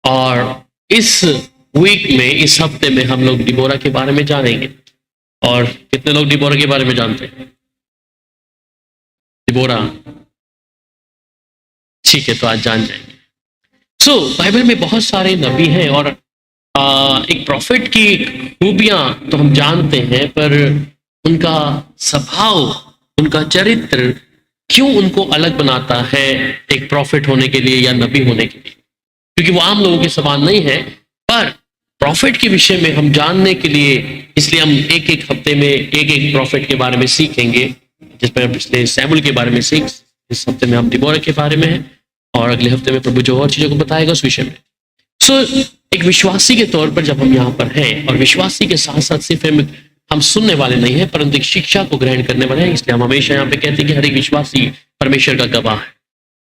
और इस वीक में, इस हफ्ते में हम लोग डिबोरा के बारे में जानेंगे। और कितने लोग डिबोरा के बारे में जानते हैं? डिबोरा, ठीक है, तो आज जान जाएंगे। बाइबल में बहुत सारे नबी हैं और एक प्रॉफिट की खूबियां तो हम जानते हैं, पर उनका स्वभाव, उनका चरित्र क्यों उनको अलग बनाता है एक प्रॉफिट होने के लिए या नबी होने के लिए, क्योंकि वो आम लोगों के समान नहीं है। पर प्रॉफिट के विषय में हम जानने के लिए, इसलिए हम एक एक हफ्ते में एक एक प्रॉफिट के बारे में सीखेंगे, जिसमें हम पिछले सैमुएल के बारे में सीख, इस हफ्ते में हम डिबोरा के बारे में है, और अगले हफ्ते में प्रभु जो और चीजों को बताएगा उस विषय में। एक विश्वासी के तौर पर जब हम यहाँ पर हैं, और विश्वासी के साथ साथ सिर्फ हम सुनने वाले नहीं हैं, परंतु एक शिक्षा को ग्रहण करने वाले हैं, इसलिए हम हमेशा यहाँ पे कहते हैं कि हर एक विश्वासी परमेश्वर का गवाह है,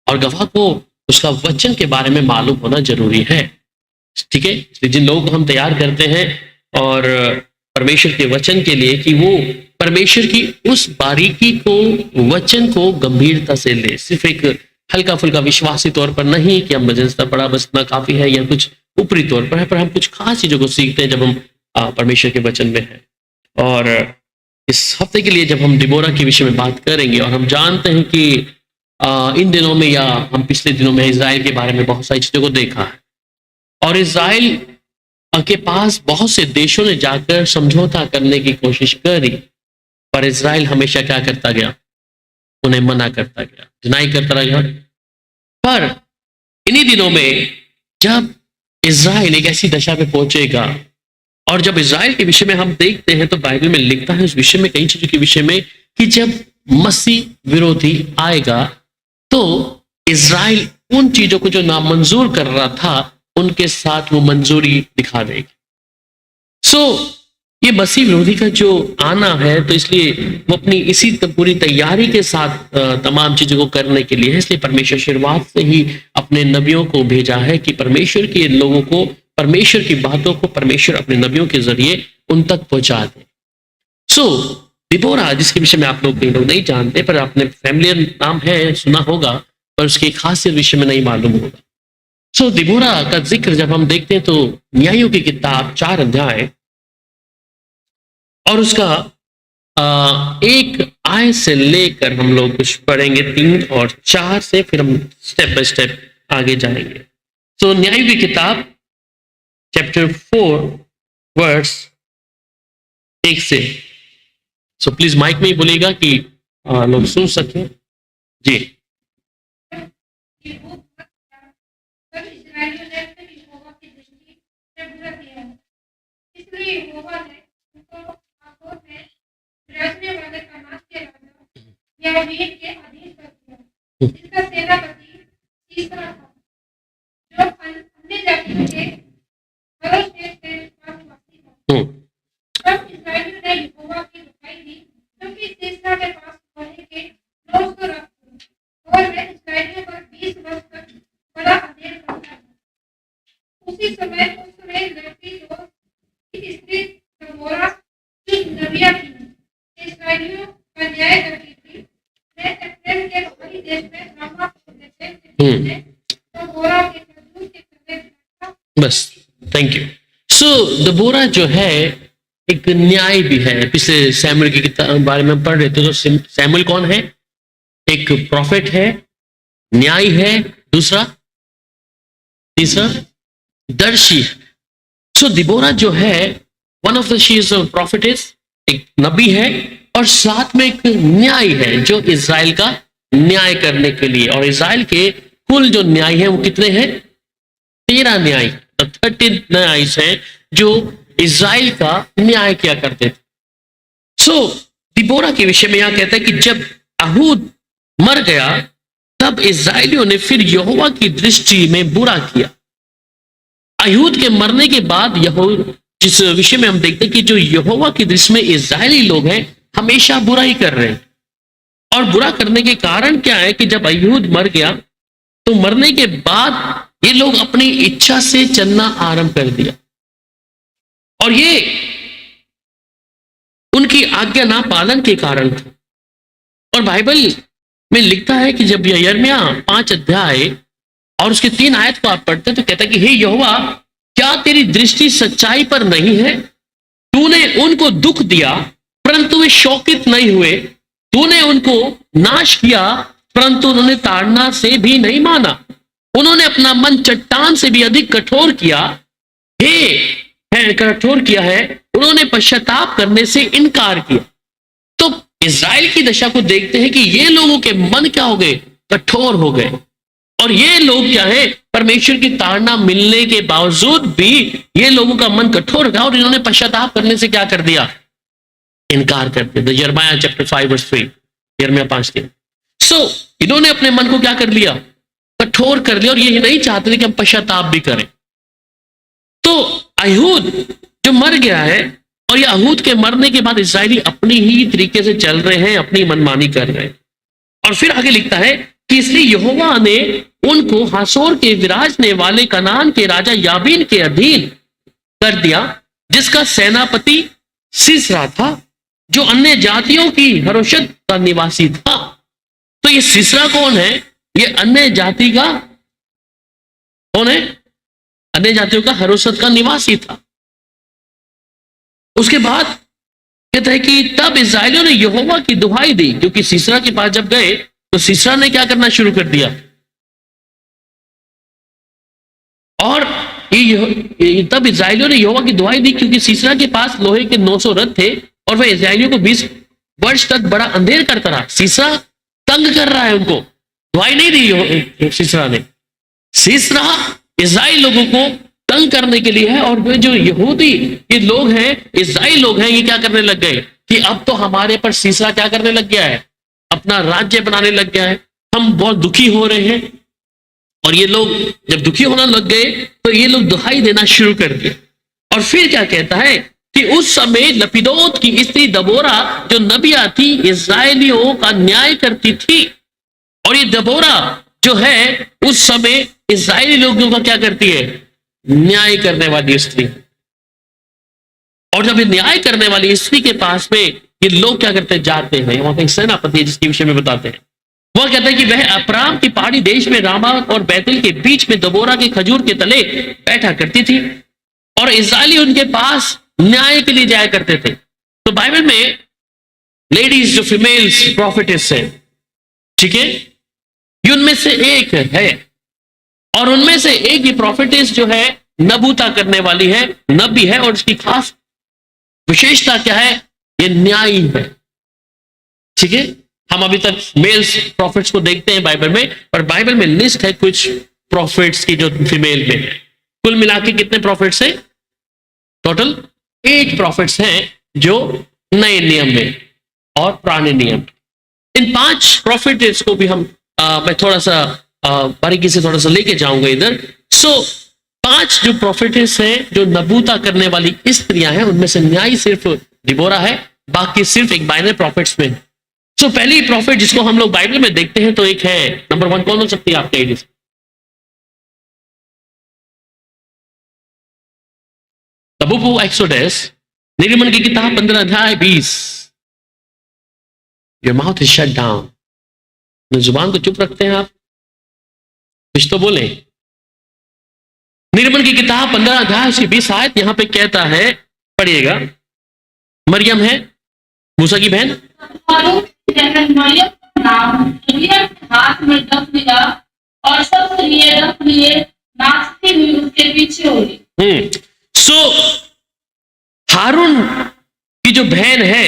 और गवाह को उसका वचन के बारे में मालूम होना जरूरी है। ठीक है, इसलिए जिन लोगों को हम तैयार करते हैं और परमेश्वर के वचन के लिए, कि वो परमेश्वर की उस बारीकी को, वचन को गंभीरता से ले, सिर्फ एक हल्का फुल्का विश्वासी तौर पर नहीं कि हम भजन पढ़ा बस इतना काफी है, या कुछ ऊपरी तौर पर है, पर हम कुछ खास चीजों को सीखते हैं जब हम परमेश्वर के वचन में हैं। और इस हफ्ते के लिए जब हम डिबोरा के विषय में बात करेंगे, और हम जानते हैं कि इन दिनों में, या हम पिछले दिनों में इजराइल के बारे में बहुत सारी चीजों को देखा है, और इजराइल के पास बहुत से देशों ने जाकर समझौता करने की कोशिश करी, पर इजराइल हमेशा क्या करता गया? उन्हें मना करता गया, डिनाई करता गया। पर इन्हीं दिनों में जब इजराइल एक ऐसी दशा पे पहुंचेगा, और जब इजराइल के विषय में हम देखते हैं तो बाइबल में लिखता है उस विषय में, कई चीजों के विषय में, कि जब मसीह विरोधी आएगा तो इजराइल उन चीजों को जो नामंजूर कर रहा था उनके साथ वो मंजूरी दिखा देगी। ये मसीह विरोधी का जो आना है, तो इसलिए वो अपनी इसी पूरी तैयारी के साथ तमाम चीजों को करने के लिए है। इसलिए परमेश्वर शुरुआत से ही अपने नबियों को भेजा है कि परमेश्वर के लोगों को, परमेश्वर की बातों को परमेश्वर अपने नबियों के जरिए उन तक पहुंचा दे। डिबोरा, जिसके विषय में आप लोग कई लोग नहीं जानते, पर आपने फैमिलियर नाम है, सुना होगा, पर उसकी खासियत विषय में नहीं मालूम होगा। डिबोरा का जिक्र जब हम देखते हैं तो न्यायों की किताब 4 अध्याय और उसका 1 आयत से लेकर हम लोग कुछ पढ़ेंगे 3 और 4 से, फिर हम स्टेप बाय स्टेप आगे जाएंगे। न्यायों की किताब चैप्टर 4 वर्स 1 से। प्लीज माइक में ही बोलिएगा कि लोग सुन सकें। जी। जिसका सेनापति तीसरा था, जो अन्य जातियों के हर देश से विश्वासवासी था। तब इस्राएलियों ने यहोवा की दुहाई दी, क्योंकि तीसरा के पास सोने के 900 रथ थे, और वह इस्राएलियों पर 20 वर्ष तक बड़ा अधेर करता था। उसी समय उसने लड़की जो स्त्री दबोरा जो नबिया थी, इस्राएलियों का न्याय करती थी, मैं एप्रैल के बाहरी देश में रामा होते थे, तो बोरा के खजूर के तने। बस, थैंक यू। दबोरा जो है एक न्याय भी है। पिछले सैमुएल की किताब बारे में पढ़ रहे थे, तो सैमुएल कौन है? एक प्रॉफिट है, न्याय है, दूसरा तीसरा दर्शी है। दिबोरा जो है one of the she is a prophetess, एक नबी है, और साथ में एक न्याय है जो इजराइल का न्याय करने के लिए। और इजराइल के कुल जो न्याय है वो कितने हैं? 13 न्याय, 13 न्याय हैं जो इजराइल का न्याय किया करते थे। दिबोरा के विषय में यहां कहता है कि जब अहूद मर गया तब इजराइलियों ने फिर यहोवा की दृष्टि में बुरा किया। अहूद के मरने के बाद यहोवा, जिस विषय में हम देखते हैं कि जो यहोवा की दृष्टि में इजराइली लोग हैं हमेशा बुराई कर रहे हैं। और बुरा करने के कारण क्या है कि जब अहूद मर गया तो मरने के बाद ये लोग अपनी इच्छा से चलना आरंभ कर दिया, और ये उनकी आज्ञा ना पालन के कारण था। और बाइबल में लिखता है कि जब यिर्मयाह 5 अध्याय और उसके 3 आयत को आप पढ़ते हैं तो कहता है कि हे यहोवा, क्या तेरी दृष्टि सच्चाई पर नहीं है? तूने उनको दुख दिया परंतु वे शोकित नहीं हुए, तूने उनको नाश किया परंतु उन्होंने ताड़ना से भी नहीं माना, उन्होंने अपना मन चट्टान से भी अधिक कठोर किया कठोर किया है, उन्होंने पश्चाताप करने से इनकार किया। तो इज़राइल की दशा को देखते हैं कि ये लोगों के मन क्या हो गए? कठोर हो गए। और ये लोग क्या है? परमेश्वर की ताड़ना मिलने के बावजूद भी ये लोगों का मन कठोर हो गया और इन्होंने पश्चाताप करने से क्या कर दिया? इनकार कर दिया। यिर्मयाह चैप्टर 5 वर्स 3, यिर्मयाह 5:3। सो इन्होंने अपने मन को क्या कर लिया? कठोर कर लिया और ये नहीं चाहते थे कि हम पश्चाताप भी करें। तो अहूद जो मर गया है और ये अहूद के मरने के बाद इस्राएली अपनी ही तरीके से चल रहे हैं, अपनी मनमानी कर रहे हैं। और फिर आगे लिखता है कि इसलिए यहोवा ने उनको हासोर के विराजने वाले कनान के राजा याबीन के अधीन कर दिया, जिसका सेनापति सीसरा था, जो अन्य जातियों की हरोशत का निवासी था। तो ये सीसरा कौन है? ये अन्य जाति का कौन है? अन्य जातियों का हरोशत का निवासी था। उसके बाद कहता है कि तब इस्राएलियों ने यहोवा की दुहाई दी, क्योंकि सीसरा के पास जब गए तो सीसरा ने क्या करना शुरू कर दिया? और तब इस्राएलियों ने यहोवा की दुहाई दी, क्योंकि सीसरा के पास लोहे के 900 रथ थे और वह इस्राएलियों को 20 वर्ष तक बड़ा अंधेर करता रहा। सीसरा तंग कर रहा है उनको, दुहाई नहीं दी सीसरा ने। सीसरा इस्राएल लोगों को तंग करने के लिए है। और वे जो यहूदी ये लोग हैं, इस्राएल लोग हैं, ये क्या करने लग गए कि अब तो हमारे पर सीसरा क्या करने लग गया है? अपना राज्य बनाने लग गया है, हम बहुत दुखी हो रहे हैं। और ये लोग जब दुखी होना लग गए तो ये लोग दुहाई देना शुरू कर दिया। और फिर क्या कहता है कि उस समय लपिदोत की स्त्री दबोरा जो नबिया थी, इस्राएलियों का न्याय करती थी। और ये दबोरा जो है उस समय इस्राएली लोगों का क्या करती है? न्याय करने वाली स्त्री। और जब ये न्याय करने वाली स्त्री के पास में ये लोग क्या करते हैं? जाते हैं। वहां का सेनापति है जिसके विषय में बताते हैं, वह कहता है कि वह अप्राम की पहाड़ी देश में रामा और बैतल के बीच में दबोरा के खजूर के तले बैठा करती थी और इस्राएली उनके पास न्याय के लिए जाया करते थे। तो बाइबल में लेडीज जो फीमेल्स प्रॉफिटेस है, ठीक है, ये उनमें से एक है। और उनमें से एक ये प्रॉफिटेस जो है नबूता करने वाली है, नबी है। और इसकी खास विशेषता क्या है? ये न्यायी है। ठीक है, हम अभी तक मेल्स प्रॉफिट्स को देखते हैं बाइबल में, और बाइबल में लिस्ट है कुछ प्रॉफिट्स की जो फीमेल में है। कुल मिला के कितने प्रॉफिट्स हैं? टोटल 8 प्रॉफिट्स हैं जो नए नियम में और पुराने नियम। इन 5 प्रॉफिट्स को भी हम मैं थोड़ा सा बारीकी से थोड़ा सा लेके जाऊंगा इधर। सो 5 जो प्रॉफिट्स हैं जो नबूता करने वाली स्त्रियां हैं, उनमें से न्याय सिर्फ डिबोरा है, बाकी सिर्फ एक बाइनर प्रॉफिट्स में। सो पहली प्रॉफिट जिसको हम लोग बाइबल में देखते हैं तो एक है, नंबर 1 कौन हो सकती है आपके आइडिया से? द बुक ऑफ एक्सोडस, निर्गमन की किताब 15 अध्याय 20। Your mouth is shut down. जुबान को चुप रखते हैं आप, कुछ तो बोले। निर्गमन की किताब 15 अध्याय उसकी 20 आयत यहां पे कहता है, पढ़िएगा। मरियम है मूसा की बहन, मरियम का नाम मरियम के हाथ में डफ लिया और सब लिए डफ लिए नाचती हुई उसके पीछे हो गई। सो हारून की जो बहन है,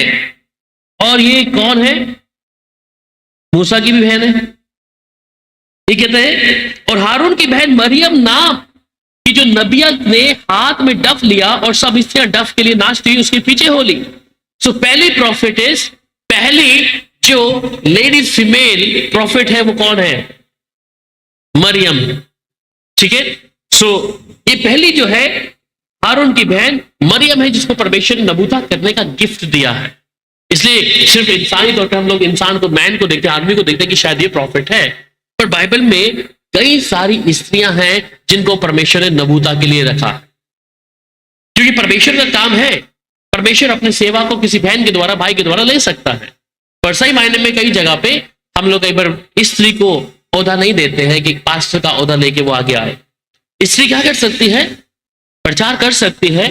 और ये कौन है? मूसा की भी बहन है, ये कहते हैं। और हारून की बहन मरियम नाम की जो नबियत ने हाथ में डफ लिया और सब स्त्रियां डफ के लिए नाचती हुई उसके पीछे हो ली। सो पहली प्रॉफिटेस, पहली जो लेडीज फीमेल प्रॉफिट है वो कौन है? मरियम। ठीक है, सो ये पहली जो है हारून की बहन मरियम है, जिसको परमेश्वर ने नबूता करने का गिफ्ट दिया है। इसलिए सिर्फ इंसानी तौर पर हम लोग इंसान को, मैन को देखते हैं, आदमी को देखते हैं कि शायद ये प्रॉफिट है, पर बाइबल में कई सारी स्त्रियां हैं जिनको परमेश्वर ने नबूता के लिए रखा, क्योंकि परमेश्वर का काम है। परमेश्वर अपने सेवा को किसी बहन के द्वारा, भाई के द्वारा ले सकता है, पर सही मायने में कई जगह पे हम लोग कई बार स्त्री को ओहदा नहीं देते हैं कि पास्टर का ओहदा लेके वो आगे आए। स्त्री क्या कर सकती है? प्रचार कर सकती है,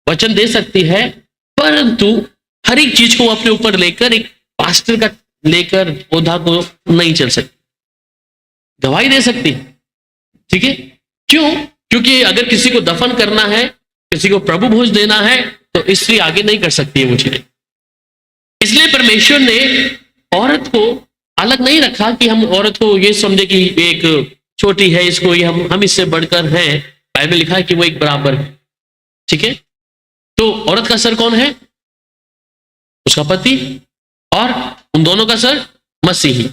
वचन दे सकती है, परंतु हर एक चीज को अपने ऊपर लेकर एक पास्टर का लेकर ओहदा को नहीं चल सकती। गवाही दे सकती है, ठीक है। क्यों? क्योंकि अगर किसी को दफन करना है, किसी को प्रभु भोज देना है, तो स्त्री आगे नहीं कर सकती है वो चीजें। इसलिए परमेश्वर ने औरत को अलग नहीं रखा कि हम औरत को ये समझे कि एक छोटी है, इसको ये हम इससे बढ़कर हैं। बाइबल लिखा है कि वो एक बराबर है, ठीक है। तो औरत का सर कौन है? उसका पति, और उन दोनों का सर मसीही,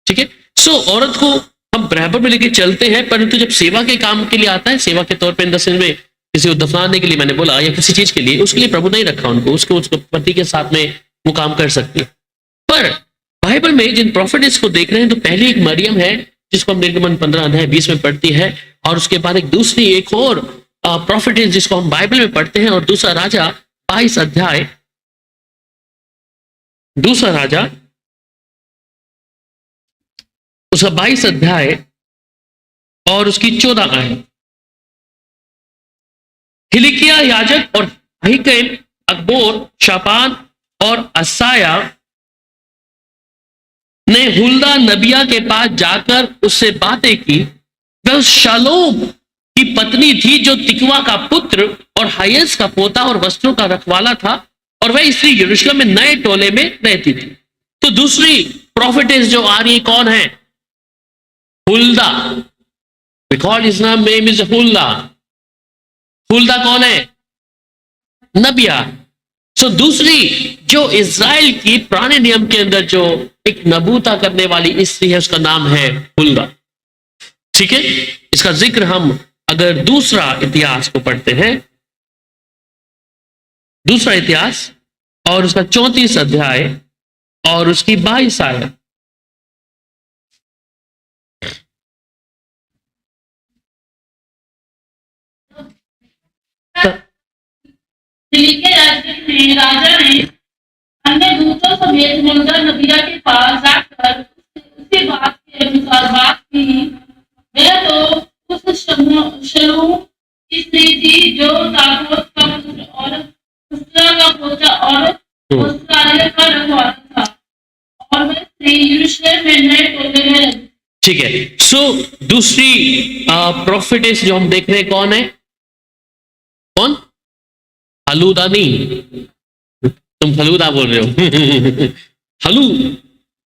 ठीक है। सो औरत को हम बराबर में लेके चलते हैं, परंतु जब सेवा के काम के लिए आता है, सेवा के तौर पे इन द सेंस में किसी को दफनाने के लिए मैंने बोला, या किसी चीज के लिए, उसके लिए प्रभु नहीं रखा उनको, उसके पति के साथ में वो काम कर सकती है। पर बाइबल में जिन प्रोफेट्स को देख रहे हैं, तो पहली एक मरियम है जिसको हम निर्गमन 15 में पढ़ती है, और उसके बाद एक दूसरी एक और प्रोफेट जिसको हम बाइबल में पढ़ते हैं, और दूसरा राजा 22 अध्याय, दूसरा राजा उसका 22 अध्याय और उसकी 14 आयत। हिलिकिया याजक और अहीकम, अकबोर, शापान और असाया ने हुल्दा नबिया के पास जाकर उससे बातें की। वह उस शालोम की पत्नी थी जो तिकवा का पुत्र और हायस का पोता और वस्त्रों का रखवाला था, और वह स्त्री यरूशलेम में नए टोले में रहती थी। तो दूसरी प्रोफेटेस जो आ रही कौन है? Huldah. Because is name is Huldah. Huldah कौन है? नबिया। सो दूसरी जो इज़राइल की पुराने नियम के अंदर जो एक नबूता करने वाली स्त्री है, उसका नाम है हुल्दा, ठीक है। इसका जिक्र हम अगर दूसरा इतिहास को पढ़ते हैं, दूसरा इतिहास और उसका 34 अध्याय और उसकी 22 आयत। राजा ने अन्य दूतों समेत हुल्दा नबिया के पास जाकर उससे बात के अनुसार बात की। वह तो उस शलूम की स्त्री थी जो दाऊद का पुत्र और उसका का पोता और उसका का रखवाला था, और वह स्त्री यरूशलेम में नए टोले में रहती। ठीक है। सो दूसरी प्रोफेटेस जो हम देख रहे हैं कौन है? कौन? हलूदा नहीं, तुम फलूदा बोल रहे हो। हलू,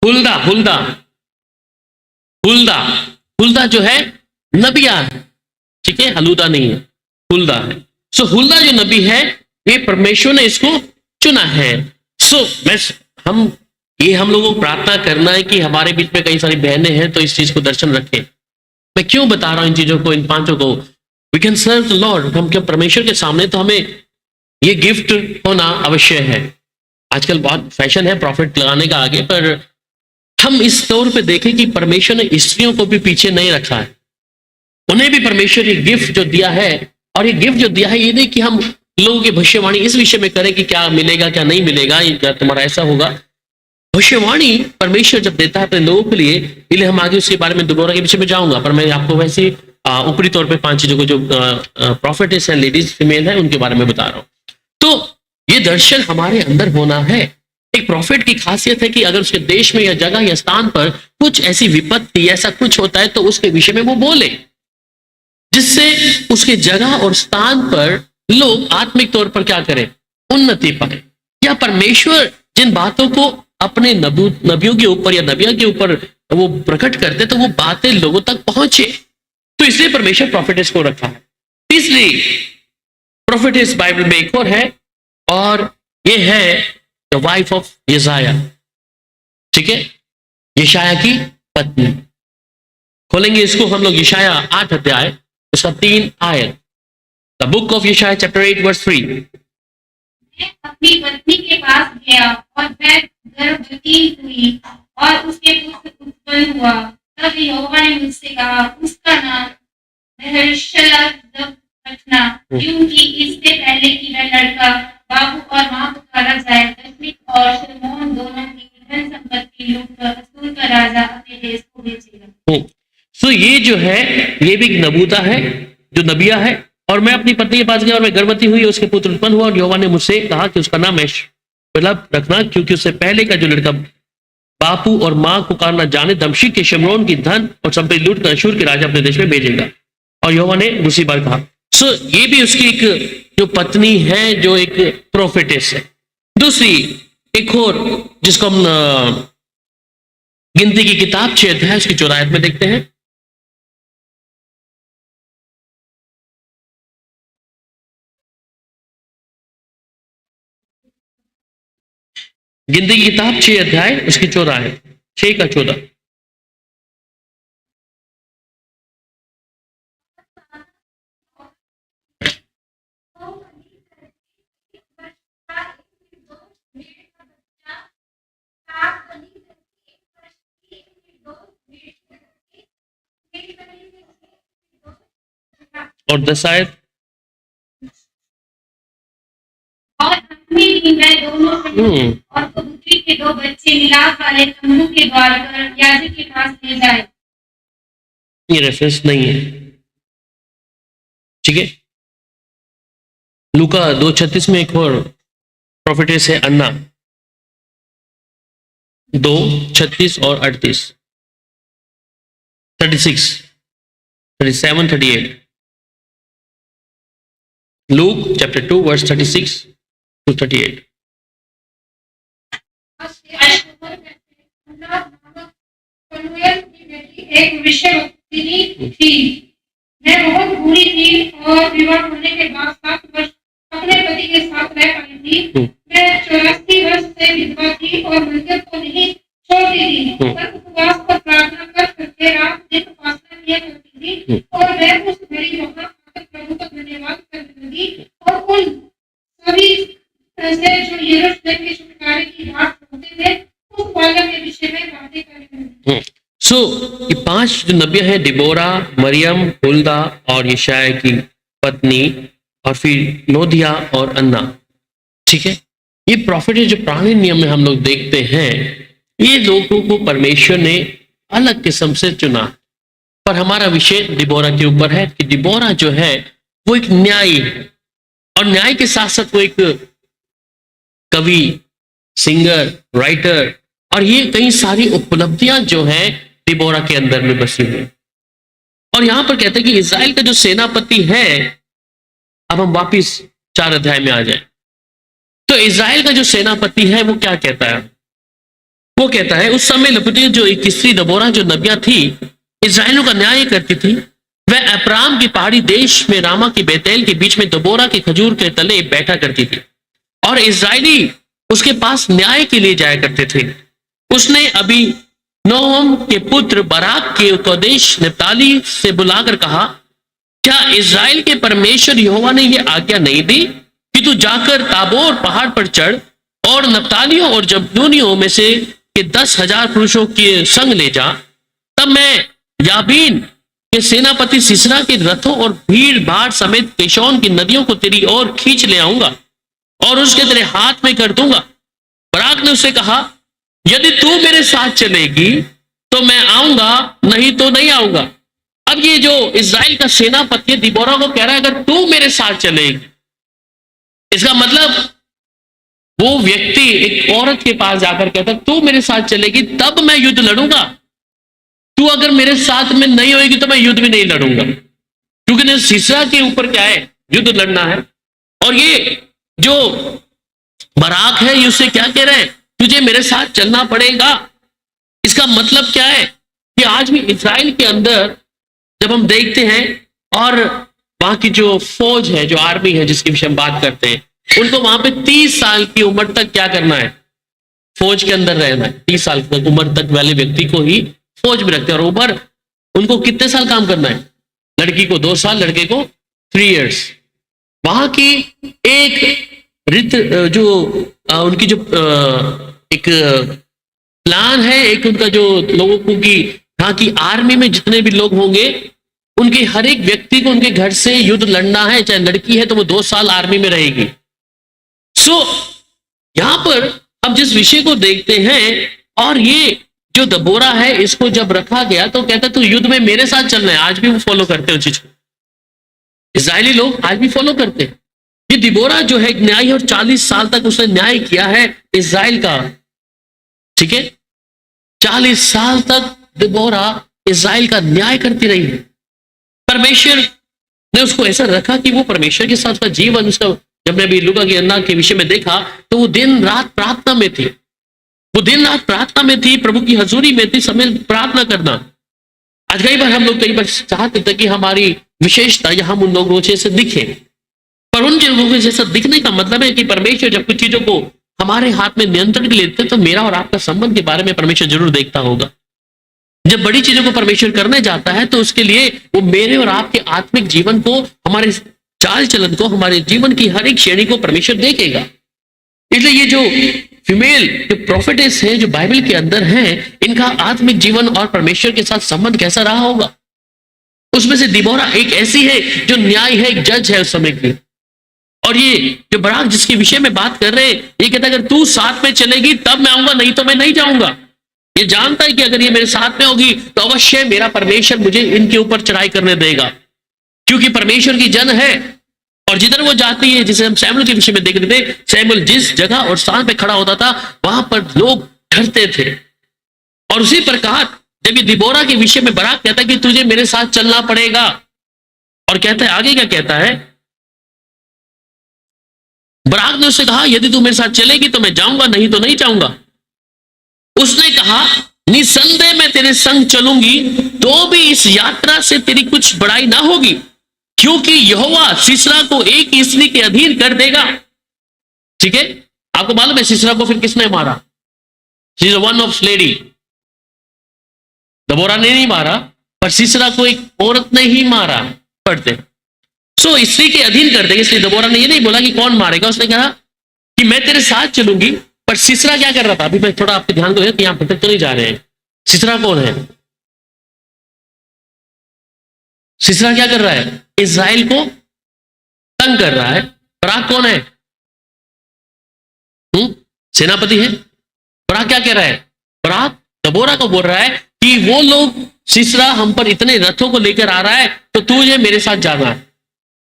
हुल्दा, हुल्दा, हुल्दा, हुल्दा जो है नबिया है, ठीक है। हलूदा नहीं है, हुल्दा है। सो हुल्दा जो नबी है, ये परमेश्वर ने इसको चुना है। सो हम लोगों को प्रार्थना करना है कि हमारे बीच में कई सारी बहनें हैं, तो इस चीज को दर्शन रखें। मैं क्यों बता रहा हूं इन चीजों को, इन पांचों को? We can serve the lord. हम क्या परमेश्वर के सामने, तो हमें ये गिफ्ट होना अवश्य है। आजकल बहुत फैशन है प्रॉफिट लगाने का आगे, पर हम इस तौर पे देखें कि परमेश्वर ने स्त्रियों को भी पीछे नहीं रखा है। उन्हें भी परमेश्वर ये गिफ्ट जो दिया है, और ये गिफ्ट जो दिया है, ये नहीं कि हम लोगों की भविष्यवाणी इस विषय में करें कि क्या मिलेगा क्या नहीं मिलेगा, क्या तुम्हारा ऐसा होगा। भविष्यवाणी परमेश्वर जब देता है अपने लोगों के लिए, इसलिए हम आगे उसके बारे में दोबारा के विषय में जाऊंगा, पर मैं आपको वैसे ऊपरी तौर पे 5 चीजों को जो प्रोफेटेस है, लेडीज फीमेल है, उनके बारे में बता रहा हूं। तो ये दर्शन हमारे अंदर होना है। एक प्रॉफिट की खासियत है कि अगर उसके देश में या जगह या स्थान पर कुछ ऐसी विपत्ति, ऐसा कुछ होता है, तो उसके विषय में वो बोले, जिससे उसके जगह और स्थान पर लोग आत्मिक तौर पर क्या करें? उन्नति पाए। या परमेश्वर जिन बातों को अपने नबियों के ऊपर या नबिया के ऊपर वो प्रकट करते, तो वो बातें लोगों तक पहुंचे। तो इसलिए परमेश्वर प्रोफेटेस को रखा है। तीसरी प्रोफेटेस बाइबल में एक और है, और ये है द वाइफ ऑफ यशाया, ठीक है। यशाया की पत्नी। खोलेंगे इसको हम लोग, यशाया 8 अध्याय उसका 3 आयत। द बुक ऑफ यशाया चैप्टर 8 वर्स 3। मैं अपनी पत्नी के पास गया और वह गर्भवती हुई और उसके पुत्र उत्पन्न हुआ। तब यहोवा ने मुझसे कहा, उसका नाम महर्शला रखना, क्योंकि इससे पहले कि वह लड़का बाबू और माँ पुकारा जाए, दशमिक और शलमोन दोनों की धन संपत्ति लूटकर असूर का राजा अपने देश को भेजेगा। सो ये जो है, ये भी एक नबूता है, जो नबिया है। और मैं अपनी पत्नी के पास गया और मैं गर्भवती हुई, उसके पुत्र उत्पन्न हुआ, और यहोवा ने मुझसे कहा कि उसका नाम मतलब रखना, क्योंकि उससे पहले का जो लड़का बापू और माँ को पुकारना जाने, दमश्क के शमरोन की धन और संपत्ति लूट कर अश्शूर के राजा अपने देश में भेजेगा। और यहोवा ने दूसरी बार कहा। सो ये भी उसकी एक जो पत्नी है, जो एक प्रोफेटेस है। दूसरी एक और, जिसको हम गिनती की किताब 6 अध्याय उसकी 14 आयत में देखते हैं। गिनती की किताब 6 अध्याय उसकी 14 है, 6 का 14। और 10 आयत। और अपने भी मैं दोनों और कबूतरी के 2 बच्चे मिलाप वाले तंबू के द्वार पर याजक के पास ले जाए। ये रेफरेंस नहीं है, ठीक है। लूका 2:36 में एक और प्रोफेटेस है, अन्ना, 2:36 और 38, 36, 37, 38। Luke chapter 2 verse 36 to 38। एक विषयवक्तिनी थी। मैं बहुत बुरी थी और विवाह होने के बाद 7 वर्ष अपने पति के साथ रह पाई थी। मैं 84 वर्ष से विधवा थी और मंदिर को नहीं छोड़ती थी, पर उपवास और प्रार्थना कर करके रात दिन उपासना किया करती थी। और मैं उस घड़ी वहां आकर प्रभु का धन्यवाद करने लगी और उन सभी से जो यरूशलेम के छुटकारे की बात सुनते थे उस बालक के विषय में बातें करने लगी। सो ये 5 जो नबियां हैं, डिबोरा, मरियम, हुल्दा और यशाया की पत्नी, और फिर नोदिया और अन्ना, ठीक है। ये प्रॉफिट है जो पुराने नियम में हम लोग देखते हैं। ये लोगों को परमेश्वर ने अलग किस्म से चुना, पर हमारा विषय डिबोरा के ऊपर है कि डिबोरा जो है वो एक न्यायी है, और न्याय के साथ साथ वो एक कवि, सिंगर, राइटर, और ये कई सारी उपलब्धियां जो हैं डिबोरा के अंदर में बसी हुई। और यहां पर कहते हैं कि इजराइल का जो सेनापति है, अब हम वापिस 4 अध्याय में आ जाए, तो इजराइल का जो सेनापति है वो क्या कहता है? वो कहता है, उस समय लपटी जो एक स्त्री दबोरा जो नबिया थी, इजराइलों का न्याय करती थी, वह अब्राम की पहाड़ी देश में रामा की बेतेल के बीच में दबोरा के खजूर के तले बैठा करती थी, और इजराइली उसके पास न्याय के लिए जाया करते थे। उसने अभी नोहम के पुत्र बराक के उपदेश नप्ताली से बुलाकर कहा, क्या इजराइल के परमेश्वर यहोवा ने यह आज्ञा नहीं दी कि तू जाकर ताबोर पहाड़ पर चढ़ और नप्तालियों और जबूलूनियों में से के 10,000 पुरुषों के संग ले जा, तब मैं याबीन के सेनापति सिसरा के रथों और भीड़ भाड़ समेत केशोन की नदियों को तेरी ओर खींच ले आऊंगा और उसके तेरे हाथ में कर दूंगा। बराक ने उससे कहा, यदि तू मेरे साथ चलेगी तो मैं आऊंगा, नहीं तो नहीं आऊंगा। अब ये जो इजराइल का सेनापति दिबोरा को कह रहा है, अगर तू मेरे साथ चलेगी, इसका मतलब वो व्यक्ति एक औरत के पास जाकर कहता, तू मेरे साथ चलेगी तब मैं युद्ध लड़ूंगा, तू अगर मेरे साथ में नहीं होगी तो मैं युद्ध भी नहीं लड़ूंगा, क्योंकि सिसरा के ऊपर क्या है, युद्ध लड़ना है। और ये जो बराक है, ये उससे क्या कह रहे हैं, तुझे मेरे साथ चलना पड़ेगा। इसका मतलब क्या है कि आज भी इजराइल के अंदर जब हम देखते हैं, और वहां की जो फौज है, जो आर्मी है जिसकी विषय हम बात करते हैं, उनको वहां पे 30 साल की उम्र तक क्या करना है, फौज के अंदर रहना है। 30 साल तक उम्र तक वाले व्यक्ति को ही फौज में रखते हैं। और उम्र उनको कितने साल काम करना है, लड़की को 2 साल, लड़के को 3 इयर्स। वहां की एक रित जो उनकी जो एक प्लान है, एक उनका जो लोगों को की यहाँ की आर्मी में जितने भी लोग होंगे, उनके हर एक व्यक्ति को उनके घर से युद्ध लड़ना है। चाहे लड़की है तो वो 2 साल आर्मी में रहेगी। सो यहां पर हम जिस विषय को देखते हैं, और ये जो दबोरा है इसको जब रखा गया तो कहता तू युद्ध में मेरे साथ चलना है। आज भी वो फॉलो करते हैं उस चीज को, इजरायली लोग आज भी फॉलो करते हैं। ये दिबोरा जो है न्यायी, और 40 साल तक उसने न्याय किया है इजराइल का, ठीक है। 40 साल तक दिबोरा इजराइल का न्याय करती रही है। परमेश्वर ने उसको ऐसा रखा कि वो परमेश्वर के साथ उसका जीवन, उसका, जब मैं अभी लूका की अन्ना के विषय में देखा तो वो दिन रात प्रार्थना में थी, वो दिन रात प्रार्थना में थी, प्रभु की हजूरी में थी, समय प्रार्थना करना। आज कई बार हम लोग कई बार चाहते थे कि हमारी विशेषता या हम उन लोगों जैसे दिखे, पर उनके लोगों जैसा दिखने का मतलब है कि परमेश्वर जब कुछ चीजों को हमारे हाथ में नियंत्रण के लेते तो मेरा और आपका संबंध के बारे में परमेश्वर जरूर देखता होगा। जब बड़ी चीजों को परमेश्वर करने जाता है तो उसके लिए वो मेरे और आपके आत्मिक जीवन को, हमारे चाल चलन को, हमारे जीवन की हर एक श्रेणी को परमेश्वर देखेगा। इसलिए ये जो फीमेल जो प्रोफेटेस है जो बाइबल के अंदर हैं, इनका आत्मिक जीवन और परमेश्वर के साथ संबंध कैसा रहा होगा। उसमें से दिबोरा एक ऐसी है जो न्याय है, एक जज है उस समय की। और ये जो बराक जिसके विषय में बात कर रहे हैं, ये कहता है अगर तू साथ में चलेगी तब मैं आऊंगा, नहीं तो मैं नहीं जाऊंगा। ये जानता है कि अगर ये मेरे साथ में होगी तो अवश्य मेरा परमेश्वर मुझे इनके ऊपर चढ़ाई करने देगा, क्योंकि परमेश्वर की जन है। और जिधर वो जाती है, जिसे हम सैमुअल के विषय में देख रहे थे, सैमुअल जिस जगह और स्थान पे खड़ा होता था वहां पर लोग डरते थे। और उसी प्रकार जब ये दिबोरा के विषय में बराक कहता है कि तुझे मेरे साथ चलना पड़ेगा, और कहता है आगे क्या कहता है, बराक ने उससे कहा यदि तू मेरे साथ चलेगी तो मैं जाऊंगा, नहीं तो नहीं जाऊंगा। उसने कहा निसंदेह मैं तेरे संग चलूंगी, तो भी इस यात्रा से तेरी कुछ बड़ाई ना होगी, क्योंकि यहोवा सीसरा को एक स्त्री के अधीन कर देगा। ठीक है, आपको मालूम है सीसरा को फिर किसने मारा? She is one of lady. Deborah ने नहीं मारा, पर सीसरा को एक औरत ने ही मारा। पढ़ते सो स्त्री के अधीन कर देगा। इसलिए दबोरा ने ये नहीं बोला कि कौन मारेगा, उसने कहा कि मैं तेरे साथ चलूंगी। पर सीसरा क्या कर रहा था? अभी मैं थोड़ा आपके ध्यान को कि यहां भटक तो नहीं जा रहे हैं। सीसरा कौन है? सीसरा क्या कर रहा है? इजराइल को तंग कर रहा है। बराक कौन है? सेनापति है। बराक क्या कह रहा है? बराक दबोरा को बोल रहा है कि वो लोग, सीसरा हम पर इतने रथों को लेकर आ रहा है तो तुझे मेरे साथ जाना है।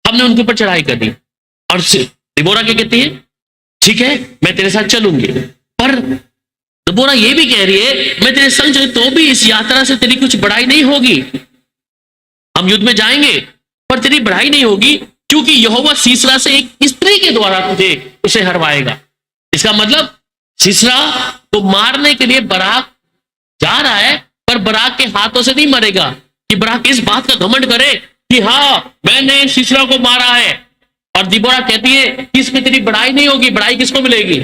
हमने उनके ऊपर चढ़ाई कर दी। और दबोरा क्या कहती है? ठीक है मैं तेरे साथ चलूंगी। पर दबोरा ये भी कह रही है मैं तेरे संग चलूं तो भी इस यात्रा से तेरी कुछ बढ़ाई नहीं होगी। हम युद्ध में जाएंगे पर तेरी बढ़ाई नहीं होगी, क्योंकि यहोवा सीसरा से एक स्त्री के द्वारा तुझे उसे हरवाएगा। इसका मतलब सीसरा को मारने के लिए बराक जा रहा है, पर बराक के हाथों से नहीं मरेगा। कि बराक इस बात का घमंड करे कि हाँ मैंने सीसरा को मारा है। और दिबोरा कहती है कि इसमें तेरी बढ़ाई नहीं होगी। बढ़ाई किसको मिलेगी?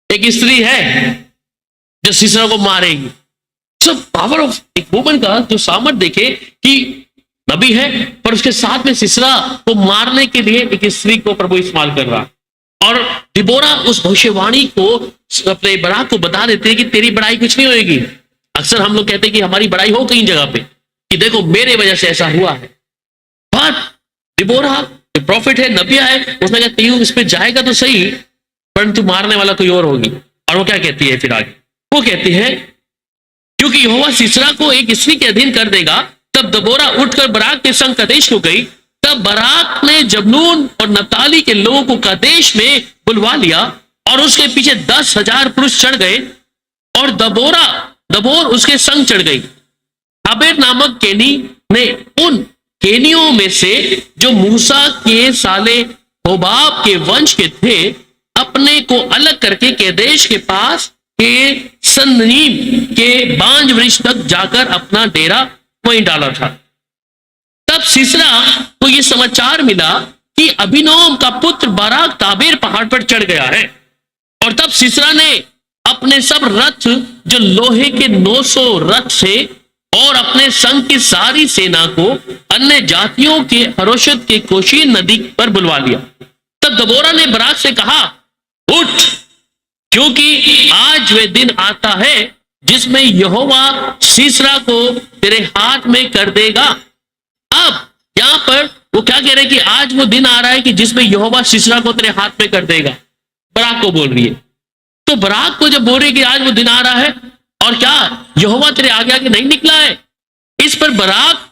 एक स्त्री है जो सीसरा को मारेगी। सो पावर ऑफ एक वुमन का जो सामर्थ देखे कि नबी है, पर उसके साथ में सीसरा को मारने के लिए एक स्त्री को प्रभु इस्तेमाल कर रहा। और दिबोरा उस भविष्यवाणी को अपने बराक को बता देते हैं कि तेरी बढ़ाई कुछ नहीं होगी। अक्सर हम लोग कहते हैं कि हमारी बढ़ाई हो कहीं जगह पे, कि देखो मेरे वजह से ऐसा हुआ है। पर दिबोरा प्रॉफिट है, नबिया है, उसने कहा तू इस पे जाएगा तो सही, परंतु मारने वाला कोई और होगी। और वो क्या कहती है फिर आगे? वो कहती है क्योंकि यहोवा सीसरा को एक स्त्री के अधीन कर देगा। तब दबोरा उठकर बराक के संग कदेश को गई। तब बराक ने जबूलून और नप्ताली के लोगों को कदेश में बुलवा लिया, और उसके पीछे 10,000 पुरुष चढ़ गए, और दबोर उसके संग चढ़ गई। हबेर नामक केनी ने उन केनियों में से जो मूसा के साले होबाब के वंश के थे अपने को अलग करके केदेश के पास के सननीम के बांज वृक्ष तक जाकर अपना डेरा वहीं डाला था। तब सीसरा को यह समाचार मिला कि अभिनोम का पुत्र बराक ताबेर पहाड़ पर चढ़ गया है। और तब सीसरा ने अपने सब रथ जो लोहे के 900 रथ से और अपने संग की सारी सेना को अन्य जातियों के हरोशत के कोशीन नदी पर बुलवा लिया। तब दबोरा ने बराक से कहा उठ, क्योंकि आज वे दिन आता है जिसमें यहोवा सीसरा को तेरे हाथ में कर देगा। अब यहां पर वो क्या कह रहे हैं कि आज वो दिन आ रहा है कि जिसमें यहोवा सीसरा को तेरे हाथ में कर देगा। बराक को बोल रही है। तो बराक को जब बोल रही है कि आज वो दिन आ रहा है और क्या यहोवा तेरे आगे आगे नहीं निकला है? इस पर बराक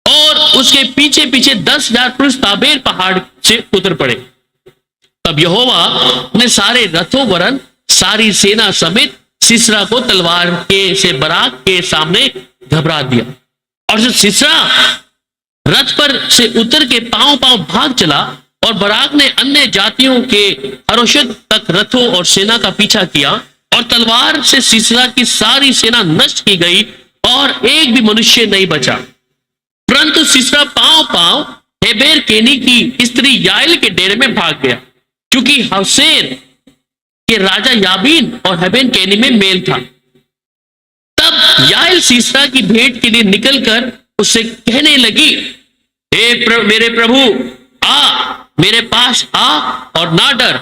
और उसके पीछे पीछे 10,000 पुरुष ताबेर पहाड़ से उतर पड़े। तब यहोवा ने सारे रथों वरन सारी सेना समेत सिसरा को तलवार के से बराक के सामने घबरा दिया। और जब सिसरा रथ पर से उतर के पांव पांव भाग चला और बराक ने अन्य जातियों के हरोशत तक रथों और सेना का पीछा किया, और तलवार से सिसरा की सारी सेना नष्ट की गई और एक भी मनुष्य नहीं बचा। परंतु सिसरा पांव पांव हेबेर केनी की स्त्री याइल के डेरे में भाग गया, क्योंकि हसेर के राजा याबीन और हेबेर केनी में मेल था। तब याइल सीसरा की भेंट के लिए निकलकर उससे कहने लगी, मेरे प्रभु आ, मेरे पास आ और ना डर।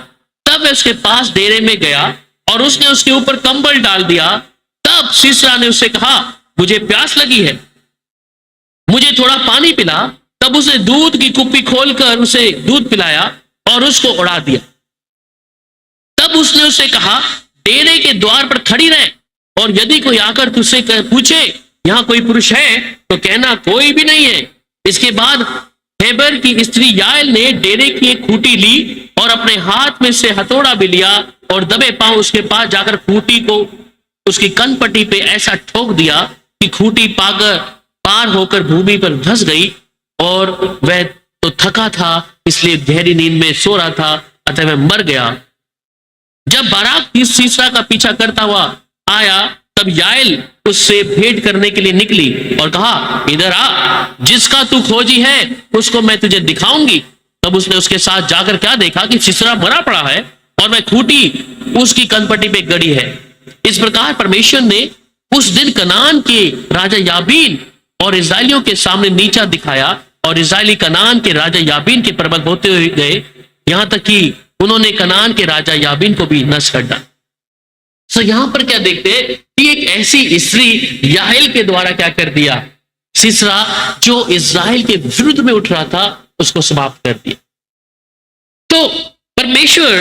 तब वह उसके पास डेरे में गया और उसने उसके ऊपर कंबल डाल दिया। तब सीसरा ने उससे कहा, मुझे प्यास लगी है, मुझे थोड़ा पानी पिला। तब उसने दूध की कुप्पी खोलकर उसे दूध पिलाया और उसको उड़ा दिया। तब उसने उससे कहा, डेरे के द्वार पर खड़ी रहे, और यदि कोई आकर तुझसे पूछे यहां कोई पुरुष है तो कहना कोई भी नहीं है। इसके बाद हेबर की स्त्री याइल ने डेरे की एक खूंटी ली और अपने हाथ में से हथौड़ा भी लिया और दबे पांव उसके पास जाकर खूंटी को उसकी कनपट्टी पे ऐसा ठोक दिया कि खूंटी पार होकर भूमि पर धंस गई, और वह तो थका था इसलिए गहरी नींद में सो रहा था, अतः वह मर गया। जब बाराक सीसरा का पीछा करता हुआ आया, तब याइल उससे भेंट करने के लिए निकली और कहा, इधर आ, जिसका तू खोजी है उसको मैं तुझे दिखाऊंगी। तब उसने उसके साथ जाकर क्या देखा कि सीसरा मरा पड़ा है और वह खूंटी उसकी कनपट्टी पे गड़ी है। इस प्रकार परमेश्वर ने उस दिन कनान के राजा याबीन और इस्राएलियों के सामने नीचा दिखाया, और इस्राएली कनान के राजा याबीन के प्रबल होते हुए गए, यहां तक कि उन्होंने कनान के राजा याबीन को भी नष्ट कर डाला। सो यहां पर क्या देखते हैं कि एक ऐसी स्त्री याइल के द्वारा क्या कर दिया, सिसरा जो इस्राएल के विरुद्ध में उठ रहा था उसको समाप्त कर दिया। तो परमेश्वर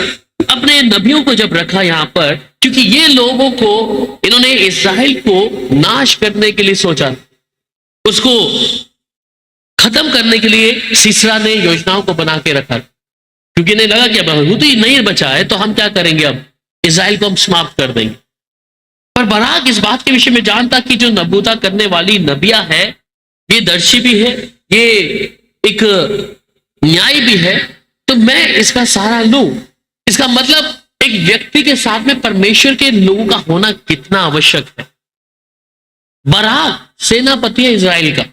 अपने नबियों को जब रखा यहां पर, क्योंकि ये लोगों को इन्होंने इस्राएल को नाश करने के लिए सोचा, उसको खत्म करने के लिए सिसरा ने योजनाओं को बना के रखा, क्योंकि इन्हें लगा कि अब खुद ही नहीं बचा है तो हम क्या करेंगे, अब इस्राएल को हम समाप्त कर देंगे। पर बराक इस बात के विषय में जानता कि जो नबूता करने वाली नबिया है ये दर्शी भी है, ये एक न्याय भी है, तो मैं इसका सहारा लूं। इसका मतलब एक व्यक्ति के साथ में परमेश्वर के लोगों का होना कितना आवश्यक है। बराक सेनापति है इस्राएल का,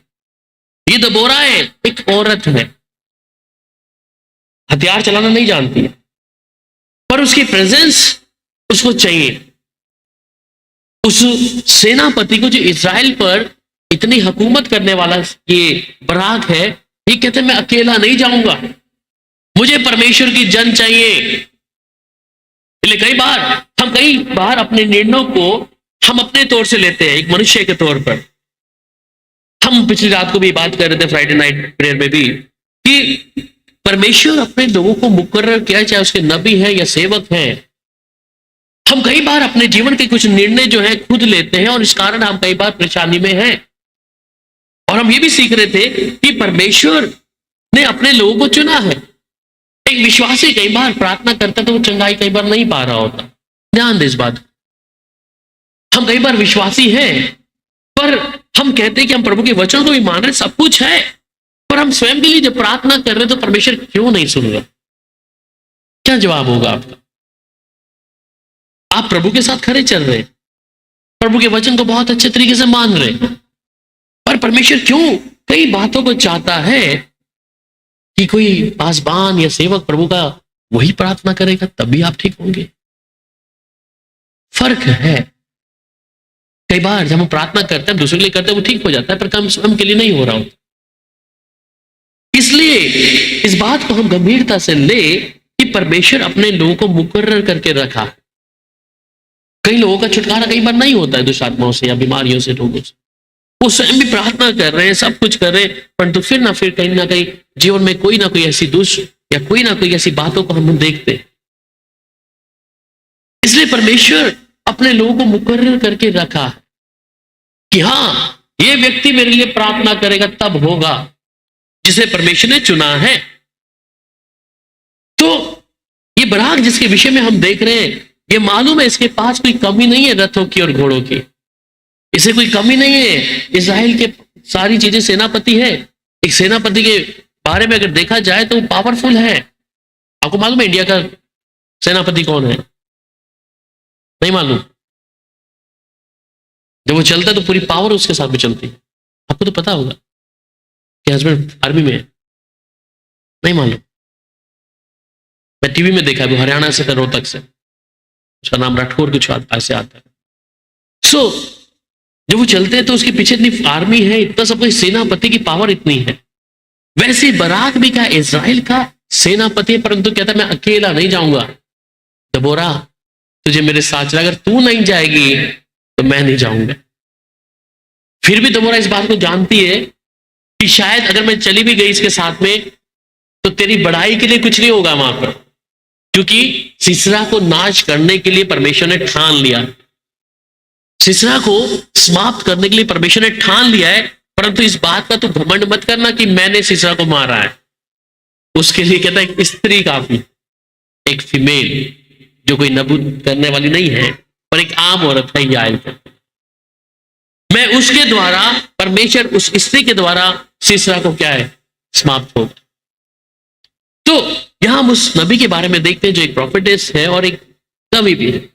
ये दबोरा है, एक औरत है, हथियार चलाना नहीं जानती है, पर उसकी प्रेजेंस उसको चाहिए। उस सेनापति को जो इस्राएल पर इतनी हुकूमत करने वाला ये बराक है, ये कहते मैं अकेला नहीं जाऊंगा, मुझे परमेश्वर की जन चाहिए। इसलिए कई बार अपने निर्णयों को हम अपने तौर से लेते हैं, एक मनुष्य के तौर पर। हम पिछली रात को भी बात कर रहे थे फ्राइडे नाइट प्रेयर में भी, कि परमेश्वर अपने लोगों को मुकर्रर किया, चाहे उसके नबी हैं या सेवक हैं। हम कई बार अपने जीवन के कुछ निर्णय जो है खुद लेते हैं, और इस कारण हम कई बार परेशानी में हैं। और हम ये भी सीख रहे थे कि परमेश्वर ने अपने लोगों को चुना है। एक विश्वासी कई बार प्रार्थना करता तो वो चंगाई कई बार नहीं पा रहा होता, ध्यान दे इस बात। हम कई बार विश्वासी हैं, पर हम कहते हैं कि हम प्रभु के वचन को भी मान रहे, सब कुछ है, पर हम स्वयं के लिए जब प्रार्थना कर रहे तो परमेश्वर क्यों नहीं सुन रहा? क्या जवाब होगा आपका? आप प्रभु के साथ खड़े चल रहे, प्रभु के वचन को बहुत अच्छे तरीके से मान रहे, पर परमेश्वर क्यों कई बातों को चाहता है कि कोई पासबान या सेवक प्रभु का वही प्रार्थना करेगा तभी आप ठीक होंगे? फर्क है। कई बार जब हम प्रार्थना करते हैं, दूसरे के लिए करते हैं, वो ठीक हो जाता है, पर कम स्वयं के लिए नहीं हो रहा होता। इसलिए इस बात को हम गंभीरता से ले कि परमेश्वर अपने लोगों को मुकर्रर करके रखा। कई लोगों का छुटकारा कई बार नहीं होता है दुष्ट आत्माओं से या बीमारियों से, लोगों से। वो स्वयं भी प्रार्थना कर रहे हैं, सब कुछ कर रहे हैं, परंतु फिर ना फिर कहीं ना कहीं जीवन में कोई ना कोई ऐसी दुष्ट या कोई ना कोई ऐसी बातों को हम देखते हैं। इसलिए परमेश्वर अपने लोगों को मुकर्रर करके रखा है कि हाँ, ये व्यक्ति मेरे लिए प्रार्थना करेगा तब होगा, जिसे परमेश्वर ने चुना है। तो ये बराक जिसके विषय में हम देख रहे हैं, ये मालूम है इसके पास कोई कमी नहीं है रथों की और घोड़ों की, इसे कोई कमी नहीं है। इज़राइल के सारी चीजें सेनापति है। एक सेनापति के बारे में अगर देखा जाए तो वो पावरफुल है। आपको मालूम है इंडिया का सेनापति कौन है? नहीं मालूम? जब वो चलता है तो पूरी पावर उसके साथ में चलती है। आपको तो पता होगा कि हस्बैंड आर्मी में है। नहीं मालूम? मैं टीवी में देखा है, वो हरियाणा से था, रोहतक से, उसका नाम राठौर कुछ ऐसे आता है। सो जब वो चलते हैं तो उसके पीछे इतनी आर्मी है, इतना सब कुछ, सेनापति की पावर इतनी है। वैसे बराक भी क्या इज़राइल का सेनापति है, परंतु कहता मैं अकेला नहीं जाऊंगा। दबोरा तुझे मेरे साथ चला, अगर तू नहीं जाएगी तो मैं नहीं जाऊंगा। फिर भी दबोरा इस बात को जानती है कि शायद अगर मैं चली भी गई इसके साथ में तो तेरी बढ़ाई के लिए कुछ नहीं होगा वहां पर, क्योंकि सिसरा को नाश करने के लिए परमेश्वर ने ठान लिया। सिसरा को समाप्त करने के लिए परमेश्वर ने ठान लिया है, परंतु इस बात का तो घमंड मत करना कि मैंने सिसरा को मारा है। उसके लिए कहता है एक स्त्री काफी, एक फीमेल जो कोई नबूद करने वाली नहीं है, पर एक आम औरत है याएल। मैं उसके द्वारा, परमेश्वर उस स्त्री के द्वारा सिसरा को क्या है, समाप्त होगा। तो यहां हम उस नबी के बारे में देखते हैं जो एक प्रोफेटेस है और एक नबी भी है।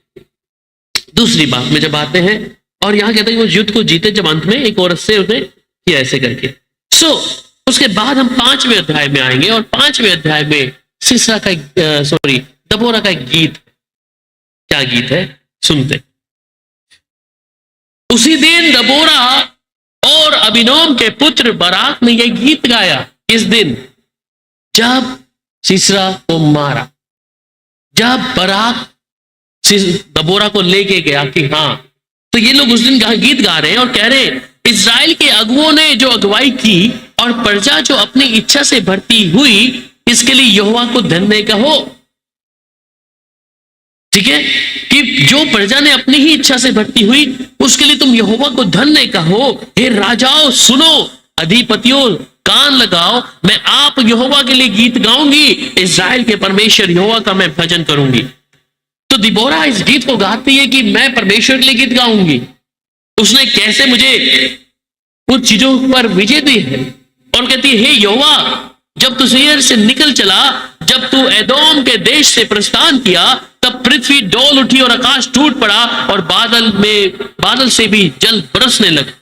दूसरी बात में जब आते हैं और यहां कहते हैं कि वो युद्ध को जीते जब अंत में एक औरत से उसने किया ऐसे करके। उसके बाद हम 5वें अध्याय में आएंगे और 5वें अध्याय में सिसरा का दबोरा का एक गीत। क्या गीत है सुनते। उसी दिन दबोरा और अबीनोम के पुत्र बराक ने यह गीत गाया। इस दिन जब सिसरा को मारा, जब बराक दबोरा को लेके गया कि हाँ, तो ये लोग उस दिन गीत गा रहे हैं और कह रहे हैं इज़राइल के अगुओं ने जो अगुवाई की और प्रजा जो अपनी इच्छा से भरती हुई, इसके लिए यहोवा को धन्य कहो। ठीक है, कि जो प्रजा ने अपनी ही इच्छा से भरती हुई उसके लिए तुम यहोवा को धन्य कहो। हे राजाओं सुनो, अधिपतियों कान लगाओ, मैं आप यहोवा के लिए गीत गाऊंगी, इज़राइल के परमेश्वर यहोवा का मैं भजन करूंगी। तो दिबोरा इस गीत को गाती है कि मैं परमेश्वर के लिए गीत गाऊंगी, उसने कैसे मुझे उन चीजों पर विजय दी है। और कहती है हे यहोवा, जब तू सेईर से निकल चला, जब तू एदोम के देश से प्रस्थान किया, तब पृथ्वी डोल उठी और आकाश टूट पड़ा और बादल से भी जल बरसने लगा।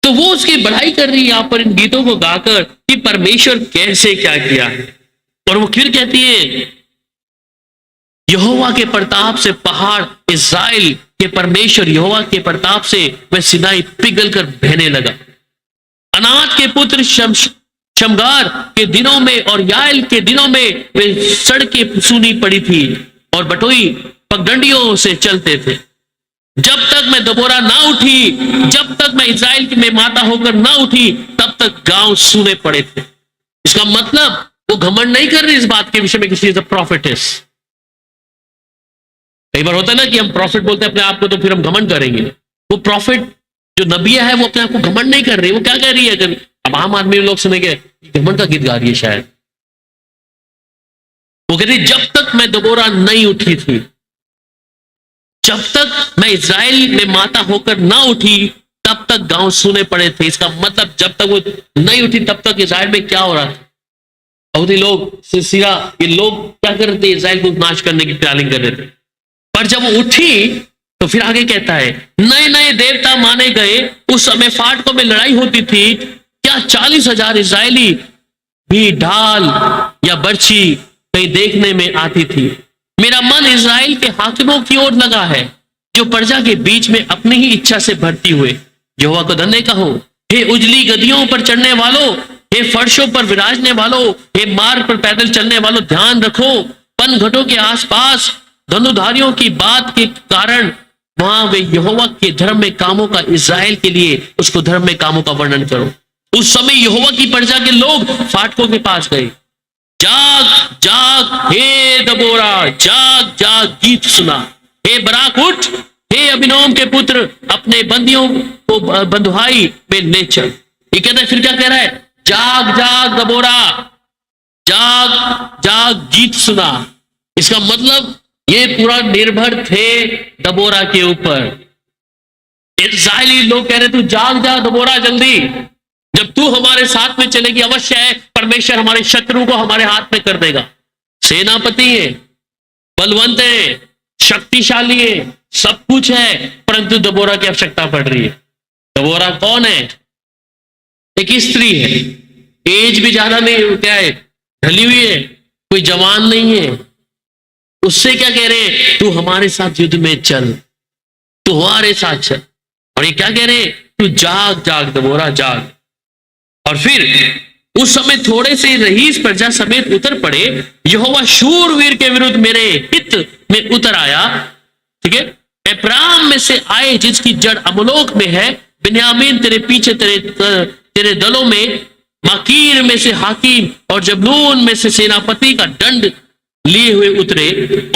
तो वो उसकी बढ़ाई कर रही है यहां पर इन गीतों को गाकर कि परमेश्वर कैसे क्या किया है। और वो फिर कहती है यहोवा के प्रताप से पहाड़, इज़राइल के परमेश्वर यहोवा के प्रताप से वह सिनाई पिघल कर बहने लगा। अनात के पुत्र शमगार के दिनों में और याएल के दिनों में वे सड़कें सूनी पड़ी थी और बटोई पगडंडियों से चलते थे। जब तक मैं दबोरा ना उठी, जब तक मैं इज़राइल में माता होकर ना उठी, तब तक गांव सूने पड़े थे। इसका मतलब वो घमंड नहीं कर रही इस बात के विषय में किसी इज अ प्रॉफिटेस। कई बार होता है ना कि हम प्रॉफिट बोलते हैं अपने आप को तो फिर हम घमंड करेंगे। वो प्रॉफिट जो नबिया है वो अपने आप को घमंड नहीं कर रही। वो क्या कह रही है? अगर अब आम आदमी लोग सुनेंगे घमंड का गीत गा रही है शायद। वो कह रही जब तक मैं दबोरा नहीं उठी थी, जब तक मैं इज़राइल में माता होकर ना उठी, तब तक गांव सुने पड़े थे। इसका मतलब जब तक वो नहीं उठी तब तक इज़राइल में क्या हो रहा था? यहूदी लोग, सिसरा, ये लोग क्या कर रहे थे? इज़राइल को नाश करने की प्लानिंग कर रहे थे। पर जब वो उठी तो फिर आगे कहता है नए नए देवता माने गए। उस समय फाटकों में लड़ाई होती थी। क्या 40,000 इज़राइली भी ढाल या बर्छी कहीं देखने में आती थी। मेरा मन इज़राइल के हाकिमों की ओर लगा है, जो प्रजा के बीच में अपनी ही इच्छा से भरती हुए। यहोवा को धन्य कहो। हे उजली गदियों पर चढ़ने वालों, हे फर्शों पर विराजने वालों, हे मार्ग पर पैदल चलने वालों, ध्यान रखो पन घटों के आसपास धनुधारियों की बात के कारण वहां वे यहोवा के धर्म में कामों का, इज़राइल के लिए उसको धर्म में कामों का वर्णन करो। उस समय यहोवा की प्रजा के लोग फाटकों के पास गए। जाग जाग हे दबोरा, जाग जाग गीत सुना। हे बराक उठ, हे अभिनोम के पुत्र, अपने बंदियों को बंधुआई में ले चल। ये कहता है, फिर क्या कह रहा है, जाग जाग दबोरा, जाग जाग गीत सुना। इसका मतलब ये पूरा निर्भर थे दबोरा के ऊपर। इस्राएली लोग कह रहे, तू जाग जा दबोरा जल्दी, जब तू हमारे साथ में चलेगी अवश्य है परमेश्वर हमारे शत्रु को हमारे हाथ में कर देगा। सेनापति है, बलवंत है, शक्तिशाली है, सब कुछ है, परंतु दबोरा की आवश्यकता पड़ रही है। दबोरा कौन है? एक स्त्री है, एज भी ज्यादा नहीं, क्या है, ढली हुई है, कोई जवान नहीं है। उससे क्या कह रहे हैं, तू हमारे साथ युद्ध में चल, तू हमारे साथ चल। और ये क्या कह रहे हैं, तू जाग जाग दबोरा जाग। और फिर उस समय थोड़े से रईस प्रजा समेत उतर पड़े, यहोवा शूरवीर के विरुद्ध मेरे हित में उतर आया। ठीक है, एप्राम में से आए जिसकी जड़ अमलोक में है, बिन्यामीन तेरे पीछे, तेरे दलों में, माकीर में से हाकिम और जबलून में से सेनापति का दंड लिए हुए उतरे।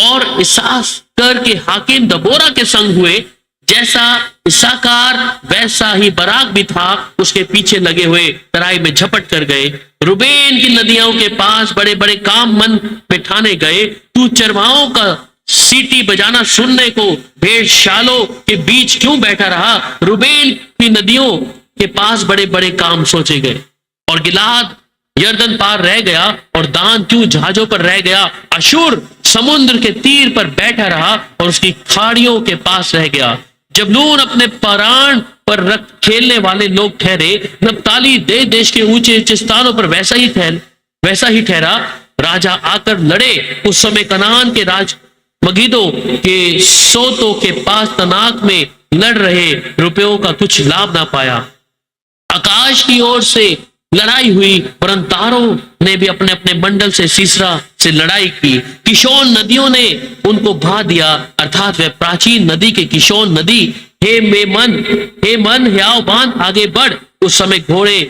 और इस्साकार के हाकिम दबोरा के संग हुए, जैसा इस्साकार वैसा ही बराक भी था, उसके पीछे लगे हुए तराई में झपट कर गए। रुबेन की नदियों के पास बड़े बड़े काम मन में ठाने गए। तू चरवाहों का सीटी बजाना सुनने को भेड़शालों के बीच क्यों बैठा रहा? रुबेन की नदियों के पास बड़े बड़े काम सोचे गए। और गिलाद यर्दन पार रह गया, और दान क्यों जहाजों पर रह गया? अशूर समुद्र के तीर पर बैठा रहा और उसकी खाड़ियों के पास रह गया। जबलून अपने परान पर रख खेलने वाले लोग ठहरे। नप्ताली देश के ऊंचे ऊंचे स्थानों पर वैसा ही ठहरा। राजा आकर लड़े। उस समय कनान के राज मगिदो के सोतों के पास तनाक में लड़ रहे रुपयों का कुछ लाभ ना पाया। आकाश की ओर से लड़ाई हुई, परंतु तारों ने भी अपने अपने मंडल से सीसरा से लड़ाई की। किशोन नदियों ने उनको भा दिया, अर्थात वह प्राचीन नदी के किशोन नदी। हे मन ह्याव बांध, आगे बढ़। उस समय घोड़े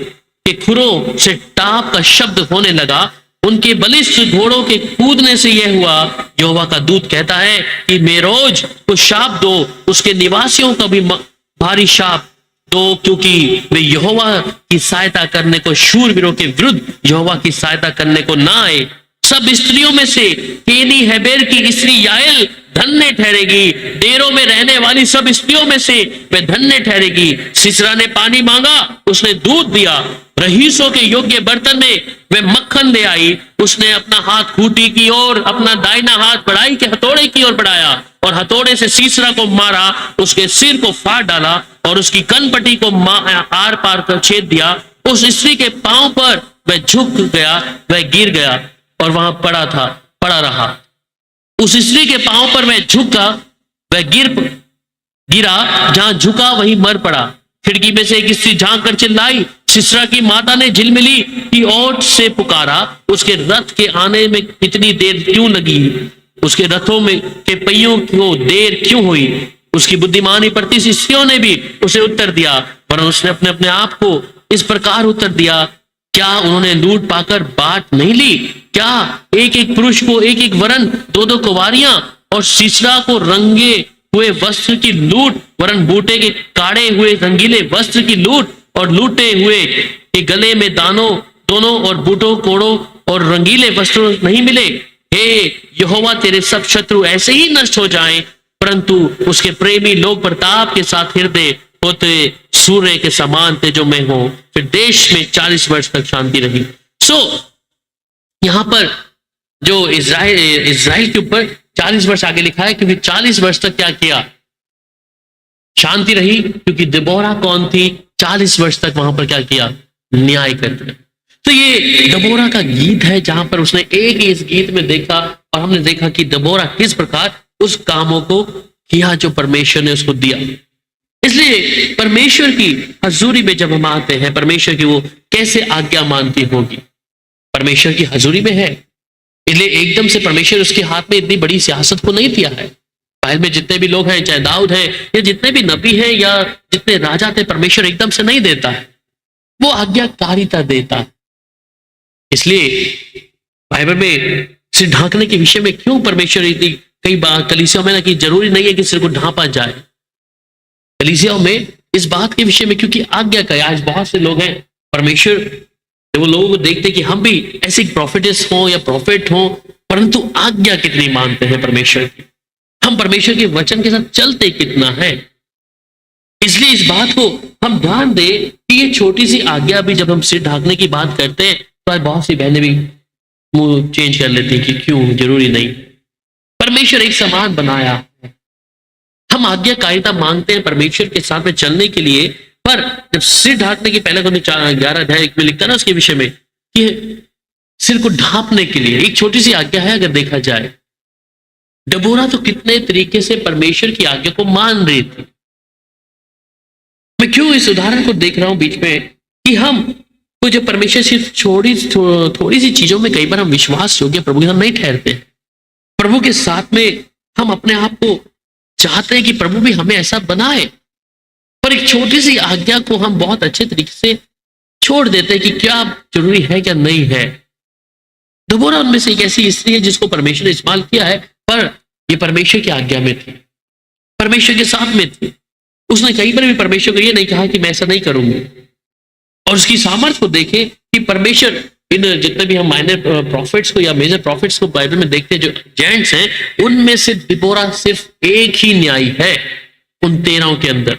के खुरों से टाप का शब्द होने लगा। उनके बलिष्ठ घोड़ों के कूदने से यह हुआ, यहोवा का दूत कहता है कि मेरोज को शाप दो, उसके निवासियों का भी भारी शाप दो, क्योंकि वे यहोवा की सहायता करने को, शूरवीरों के विरुद्ध यहोवा की सहायता करने को ना आए। सब स्त्रियों में से केनी हेबेर की स्त्री याएल धन्य ठहरेगी। डेरों में रहने वाली सब स्त्रियों में से वे धन्य ठहरेगी। सिसरा ने पानी मांगा, उसने दूध दिया। रहीसों के योग्य बर्तन में वे मक्खन ले आई। उसने अपना हाथ खूंटी की ओर, अपना दाहिना हाथ बढ़ाई के हथौड़े की ओर बढ़ाया, और हथौड़े से सीसरा को मारा, उसके सिर को फाड़ डाला और उसकी कनपटी को आर पार कर छेद दिया। उस स्त्री के पांव पर वह झुक गया, वह गिर गया और वहां पड़ा रहा। उस स्त्री के पांव पर वह झुका, वह गिरा, जहां झुका वहीं मर पड़ा। खिड़की में से एक स्त्री झांक कर चिल्लाई। सिसरा की माता ने झिलमिली की ओट से पुकारा, उसके रथ के आने में कितनी देर क्यों लगी? उसके रथों में के पहियों को देर क्यों हुई? उसकी बुद्धिमानी प्रति स्त्रियों ने भी उसे उत्तर दिया, पर उसने अपने अपने आप को इस प्रकार उत्तर दिया, क्या उन्होंने लूट पाकर बात नहीं ली? क्या एक एक पुरुष को एक एक वरन, दो दो कुंवारियां, और सिसरा को रंगे हुए वस्त्र की लूट, वरन बूटे के काढ़े हुए रंगीले वस्त्र की लूट, और लूटे हुए के गले में दोनों और बूटों कोड़ों और रंगीले वस्त्र नहीं मिले? हे यहोवा, तेरे सब शत्रु ऐसे ही नष्ट हो जाएं, परंतु उसके प्रेमी लोग प्रताप के साथ हृदय होते सूर्य के समान तेजोमय हो। फिर देश में 40 वर्ष तक शांति रही। यहां पर जो इज़राइल के ऊपर 40 वर्ष आगे लिखा है, क्योंकि 40 वर्ष तक क्या किया? शांति रही, क्योंकि दबोरा कौन थी? 40 वर्ष तक वहां पर क्या किया? न्याय करते। तो ये दबोरा का गीत है, जहां पर उसने एक ही इस गीत में देखा, और हमने देखा कि दबोरा किस प्रकार उस कामों को किया जो परमेश्वर ने उसको दिया। इसलिए परमेश्वर की हजूरी में जब हम आते हैं, परमेश्वर की वो कैसे आज्ञा मानती होगी? परमेश्वर की हजूरी में है, इसलिए एकदम से परमेश्वर उसके हाथ में इतनी बड़ी सियासत को नहीं दिया है। बाइबल में जितने भी लोग हैं, चाहे दाऊद है या जितने भी नबी हैं या जितने राजा थे, परमेश्वर एकदम से नहीं देता है, वो आज्ञाकारिता देता है। इसलिए बाइबल में सिर ढांकने के विषय में क्यों परमेश्वर इतनी कई बार कलीसियाओं में ना कि जरूरी नहीं है कि सिर को ढांपा जाए, कलीसियाओं में इस बात के विषय में क्योंकि आज्ञा का है। आज बहुत से लोग हैं परमेश्वर वो लोगों को देखते कि हम भी ऐसे प्रॉफिटेस हों या प्रॉफिट हों, परंतु आज्ञा कितनी मानते हैं परमेश्वर की, हम परमेश्वर के वचन के साथ चलते कितना है। इसलिए इस बात को हम ध्यान दें कि ये छोटी सी आज्ञा भी जब हम सिर ढांकने की बात करते हैं तो आज बहुत सी बहनें भी मुंह चेंज कर लेती हैं कि क्यों, जरूरी नहीं। परमेश्वर एक समान बनाया है, हम आज्ञाकारिता मांगते हैं परमेश्वर के साथ में चलने के लिए, पर जब सिर ढांकने की पहले 11 अध्याय में लिखता है ना उसके विषय में कि सिर को ढांपने के लिए एक छोटी सी आज्ञा है। अगर देखा जाए डबोरा तो कितने तरीके से परमेश्वर की आज्ञा को मान रही थी। मैं क्यों इस उदाहरण को देख रहा हूं बीच में कि हम तो जब परमेश्वर सिर्फ थोड़ी सी चीजों में कई बार हम विश्वास योग्य प्रभु के साथ नहीं ठहरते, प्रभु के साथ में हम अपने आप को चाहते हैं कि प्रभु भी हमें ऐसा बनाए, पर एक छोटी सी आज्ञा को हम बहुत अच्छे तरीके से छोड़ देते हैं कि क्या जरूरी है क्या नहीं है। दबोरा उनमें से एक ऐसी स्त्री है जिसको परमेश्वर ने इस्तेमाल किया है, पर ये परमेश्वर की आज्ञा में थी, परमेश्वर के साथ में थी। उसने कई बार भी परमेश्वर को ये नहीं कहा कि मैं ऐसा नहीं करूंगी, और उसकी सामर्थ्य को देखे कि परमेश्वर इन जितने भी हम माइनर प्रॉफिट्स को या मेजर प्रॉफिट्स को बाइबल में देखते हैं जो जेंट्स हैं, उनमें से दिबोरा सिर्फ एक ही न्यायी है उन 13 के अंदर।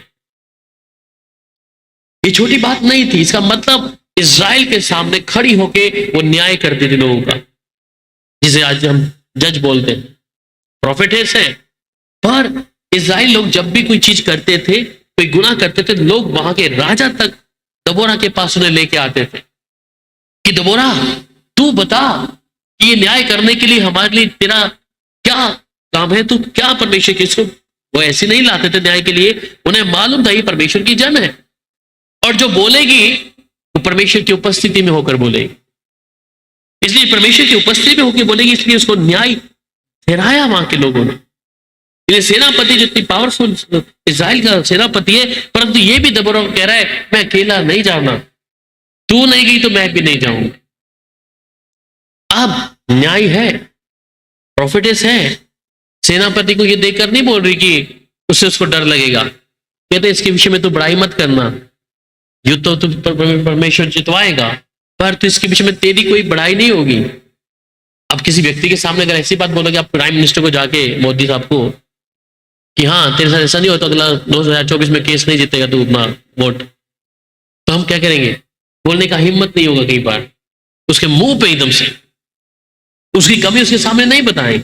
ये छोटी बात नहीं थी, इसका मतलब इज़राइल के सामने खड़ी होके वो न्याय करती थी लोगों का, जिसे आज हम जज बोलते हैं, प्रॉफिटेस है। पर इज़राइल लोग जब भी कोई चीज करते थे, कोई गुनाह करते थे, लोग वहां के राजा तक दबोरा के पास उन्हें लेके आते थे कि दबोरा तू बता कि ये न्याय करने के लिए हमारे लिए तेरा क्या काम है, तू क्या परमेश्वर की, इसको वो ऐसे नहीं लाते थे न्याय के लिए, उन्हें मालूम था ये परमेश्वर की जन है, और जो बोलेगी वो परमेश्वर की उपस्थिति में होकर बोलेगी, इसलिए परमेश्वर की उपस्थिति में होकर बोलेगी, इसलिए उसको न्याय ठहराया वहां के लोगों ने। सेनापति जितनी पावरफुल इज़राइल का सेनापति है, परंतु ये भी दबोरा कह रहा है मैं अकेला नहीं जाना, तू नहीं गई तो मैं भी नहीं जाऊंगा। अब न्याय है, प्रॉफिटेस है, सेनापति को ये देखकर नहीं बोल रही कि उससे उसको डर लगेगा, कहते इसके विषय में तो बड़ाई मत करना, युद्ध तो परमेश्वर जितवाएगा, पर तो इसके विषय में तेरी कोई बड़ाई नहीं होगी। अब किसी व्यक्ति के सामने अगर ऐसी बात बोलोगे आप प्राइम मिनिस्टर को जाके, मोदी साहब को, कि हाँ तेरे साथ ऐसा नहीं होता, अगला 2024 में केस नहीं जीतेगा तू अपना वोट, तो हम क्या करेंगे, बोलने का हिम्मत नहीं होगा। कई बार उसके मुंह पे एकदम से उसकी कमी उसके सामने नहीं बताएंगे।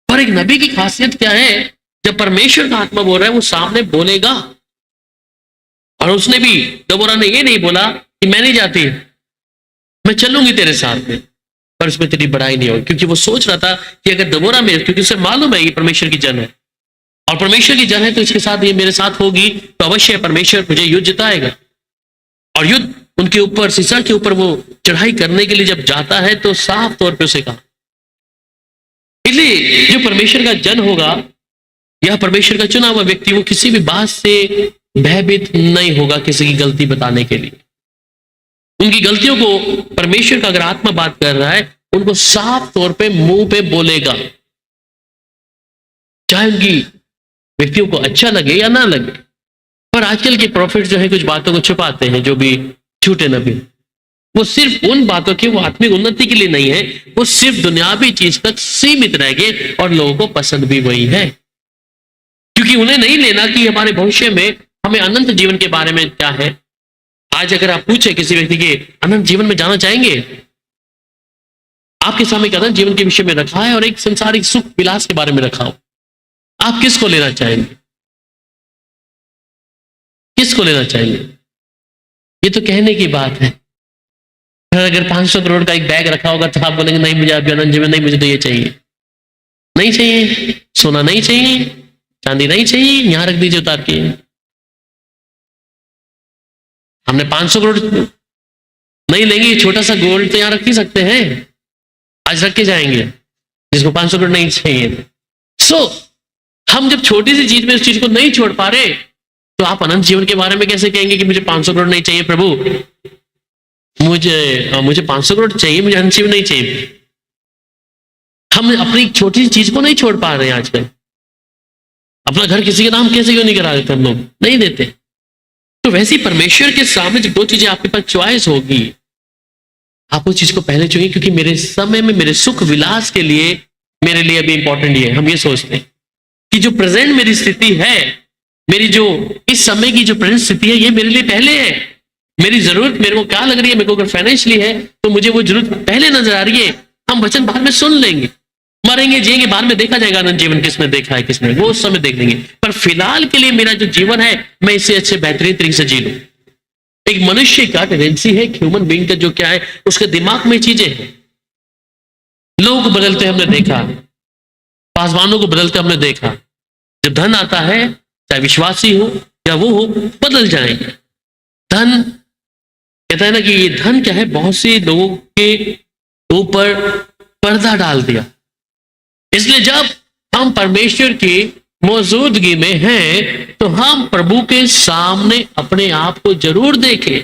पर एक नबी की खासियत क्या है, जब परमेश्वर का आत्मा बोल रहा है वो सामने बोलेगा। और उसने भी, दबोरा ने ये नहीं बोला कि मैं नहीं जाती, मैं चलूंगी तेरे साथ में, पर उसमें तेरी बड़ाई नहीं होगी, क्योंकि वो सोच रहा था कि अगर दबोरा में, क्योंकि उसे मालूम है ये परमेश्वर की जन है और परमेश्वर की जन है, तो इसके साथ ये मेरे साथ होगी तो अवश्य परमेश्वर मुझे युद्ध जिताएगा। और युद्ध उनके ऊपर, सीसा के ऊपर वो चढ़ाई करने के लिए जब जाता है तो साफ तौर पे उसे कहा। इसलिए जो परमेश्वर का जन होगा या परमेश्वर का चुना हुआ व्यक्ति, वो किसी भी बात से भयभीत नहीं होगा किसी की गलती बताने के लिए। उनकी गलतियों को परमेश्वर का अगर आत्मा बात कर रहा है, उनको साफ तौर पे मुंह पे बोलेगा, चाहे उनकी व्यक्तियों को अच्छा लगे या ना लगे। पर आजकल के प्रॉफिट जो है कुछ बातों को छुपाते हैं, जो भी झूठे नबी, वो सिर्फ उन बातों की, वो आत्मिक उन्नति के लिए नहीं है, वो सिर्फ दुनियावी चीज तक सीमित रह गए और लोगों को पसंद भी वही है, क्योंकि उन्हें नहीं लेना कि हमारे भविष्य में हमें अनंत जीवन के बारे में क्या है। आज अगर आप पूछे किसी व्यक्ति के अनंत जीवन में जाना चाहेंगे, आपके सामने एक अनंत जीवन के विषय में रखा है और एक संसारिक सुख विलास के बारे में रखा हो, आप किसको लेना चाहेंगे, किसको लेना चाहेंगे? ये तो कहने की बात है। अगर 500 करोड़ का एक बैग रखा होगा तो आप बोलेंगे नहीं मुझे अभी अनंत जीवन नहीं, मुझे तो ये चाहिए, नहीं चाहिए, सोना नहीं चाहिए, चांदी नहीं चाहिए, यहां रख दीजिए उतार के। हमने 500 करोड़ नहीं लेंगे, छोटा सा गोल्ड तो यहां रख ही सकते हैं, आज रख के जाएंगे, जिसको 500 करोड़ नहीं चाहिए। हम जब छोटी सी चीज में उस चीज को नहीं छोड़ पा रहे, तो आप अनंत जीवन के बारे में कैसे कहेंगे कि मुझे 500 करोड़ नहीं चाहिए प्रभु, मुझे 500 करोड़ चाहिए, मुझे अनंत जीवन नहीं चाहिए। हम अपनी छोटी सी चीज को नहीं छोड़ पा रहे हैं आजकल। अपना घर किसी के नाम कैसे क्यों नहीं करा देते हम लोग, नहीं देते। तो वैसे ही परमेश्वर के सामने जब दो चीजें आपके पास चॉइस होगी, आप उस चीज को पहले चुनिए, क्योंकि मेरे समय में मेरे सुख विलास के लिए मेरे लिए अभी इंपॉर्टेंट ये है। हम ये सोचते हैं कि जो प्रेजेंट मेरी स्थिति है, मेरी जो इस समय की जो प्रेजेंट स्थिति है, ये मेरे लिए पहले है। मेरी जरूरत मेरे को क्या लग रही है, मेरे को अगर फाइनेंशियली है तो मुझे वो जरूरत पहले नजर आ रही है। हम वचन बाद में सुन लेंगे, मरेंगे जिएंगे बाद में देखा जाएगा अनंत जीवन किसने देखा है किसने, वो उस समय देख लेंगे। पर फिलहाल के लिए मेरा जो जीवन है, मैं इससे अच्छे बेहतरीन तरीके से जी लूं। एक मनुष्य का टेंडेंसी है, ह्यूमन बीइंग का जो क्या है, उसके दिमाग में चीजें हैं। लोगों को बदलते हमने देखा, पासवानों को बदलते हमने देखा। जब धन आता है, चाहे विश्वासी हो या वो हो, बदल जाएंगे। धन कहता है ना कि ये धन क्या है, बहुत से लोगों के ऊपर पर्दा डाल दिया। इसलिए जब हम परमेश्वर की मौजूदगी में हैं, तो हम प्रभु के सामने अपने आप को जरूर देखें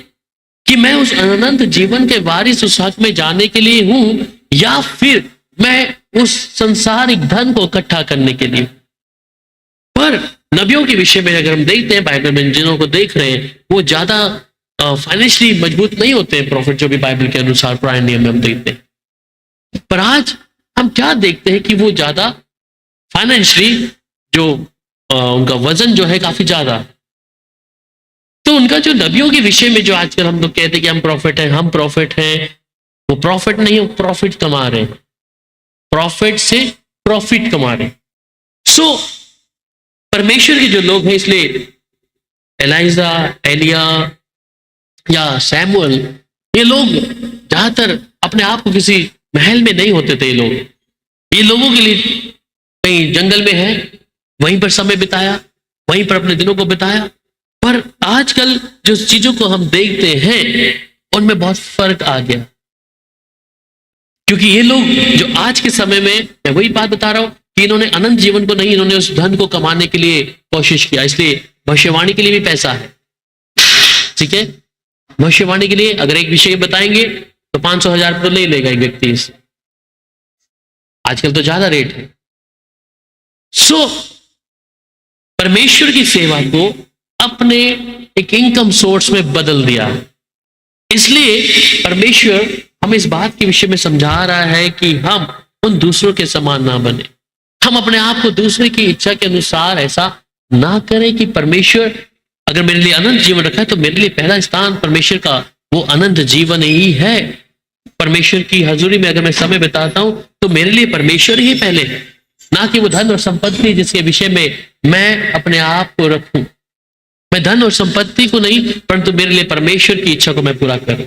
कि मैं उस अनंत जीवन के वारिस उस हक में जाने के लिए हूं, या फिर मैं उस संसारिक धन को इकट्ठा करने के लिए। पर नबियों के विषय में अगर हम देखते हैं, बाइबल में जिन्हों को देख रहे हैं, वो ज्यादा फाइनेंशियली मजबूत नहीं होते हैं प्रॉफिट, जो भी बाइबल के अनुसार पुराने नियम में हम देखते हैं। पर आज हम क्या देखते हैं कि वो ज्यादा फाइनेंशियली जो उनका वजन जो है काफी ज्यादा। तो उनका जो नबियों के विषय में जो आजकल हम लोग कहते हैं कि हम प्रॉफिट हैं, हम प्रॉफिट हैं, वो प्रॉफिट नहीं, वो प्रॉफिट कमा रहे हैं, प्रॉफिट से प्रॉफिट कमा रहे हैं। सो परमेश्वर के जो लोग हैं, इसलिए एलाइजा, एलिया या सैमुअल, ये लोग ज्यादातर अपने आप को किसी महल में नहीं होते थे। ये लोगों के लिए कहीं जंगल में है, वहीं पर समय बिताया, वहीं पर अपने दिनों को बिताया। पर आजकल जो चीजों को हम देखते हैं, उनमें बहुत फर्क आ गया। क्योंकि ये लोग जो आज के समय में, मैं वही बात बता रहा हूं कि इन्होंने अनंत जीवन को नहीं, इन्होंने उस धन को कमाने के लिए कोशिश किया। इसलिए भविष्यवाणी के लिए भी पैसा है, ठीक है। भविष्यवाणी के लिए अगर एक विषय बताएंगे तो 500,000 तो नहीं लेगा एक व्यक्ति इससे, आजकल तो ज्यादा रेट है। सो परमेश्वर की सेवा को अपने एक इनकम सोर्स में बदल दिया। इसलिए परमेश्वर हमें इस बात के विषय में समझा रहा है कि हम उन दूसरों के समान ना बने। हम अपने आप को दूसरे की इच्छा के अनुसार ऐसा ना करें कि परमेश्वर अगर मेरे लिए अनंत जीवन रखा है, तो मेरे लिए पहला स्थान परमेश्वर का वो अनंत जीवन ही है। परमेश्वर की हजूरी में अगर मैं समय बिताता हूं, तो मेरे लिए परमेश्वर ही पहले है, ना कि वो धन और संपत्ति जिसके विषय में मैं अपने आप को रखूं। मैं धन और संपत्ति को नहीं, परंतु मेरे लिए परमेश्वर की इच्छा को मैं पूरा करूं।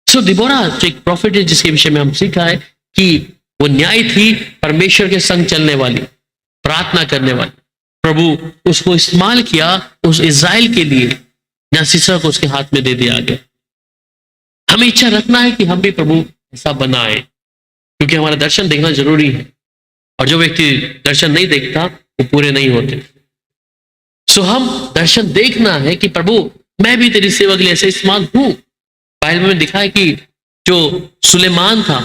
सो दिबोरा जो एक प्रॉफिट है, जिसके विषय में हम सीखा है कि वो न्याय थी, परमेश्वर के संग चलने वाली, प्रार्थना करने वाली। प्रभु उसको इस्तेमाल किया उस इज़राइल के लिए, जहां सीसरा को उसके हाथ में दे दिया गया। हमें इच्छा रखना है कि हम भी प्रभु ऐसा बनाए, क्योंकि हमारा दर्शन देखना जरूरी है, और जो व्यक्ति दर्शन नहीं देखता वो पूरे नहीं होते। सो हम दर्शन देखना है कि प्रभु मैं भी तेरी सेवा के लिए ऐसे इस्तेमाल हूं। बाइबल में लिखा है कि जो सुलेमान था,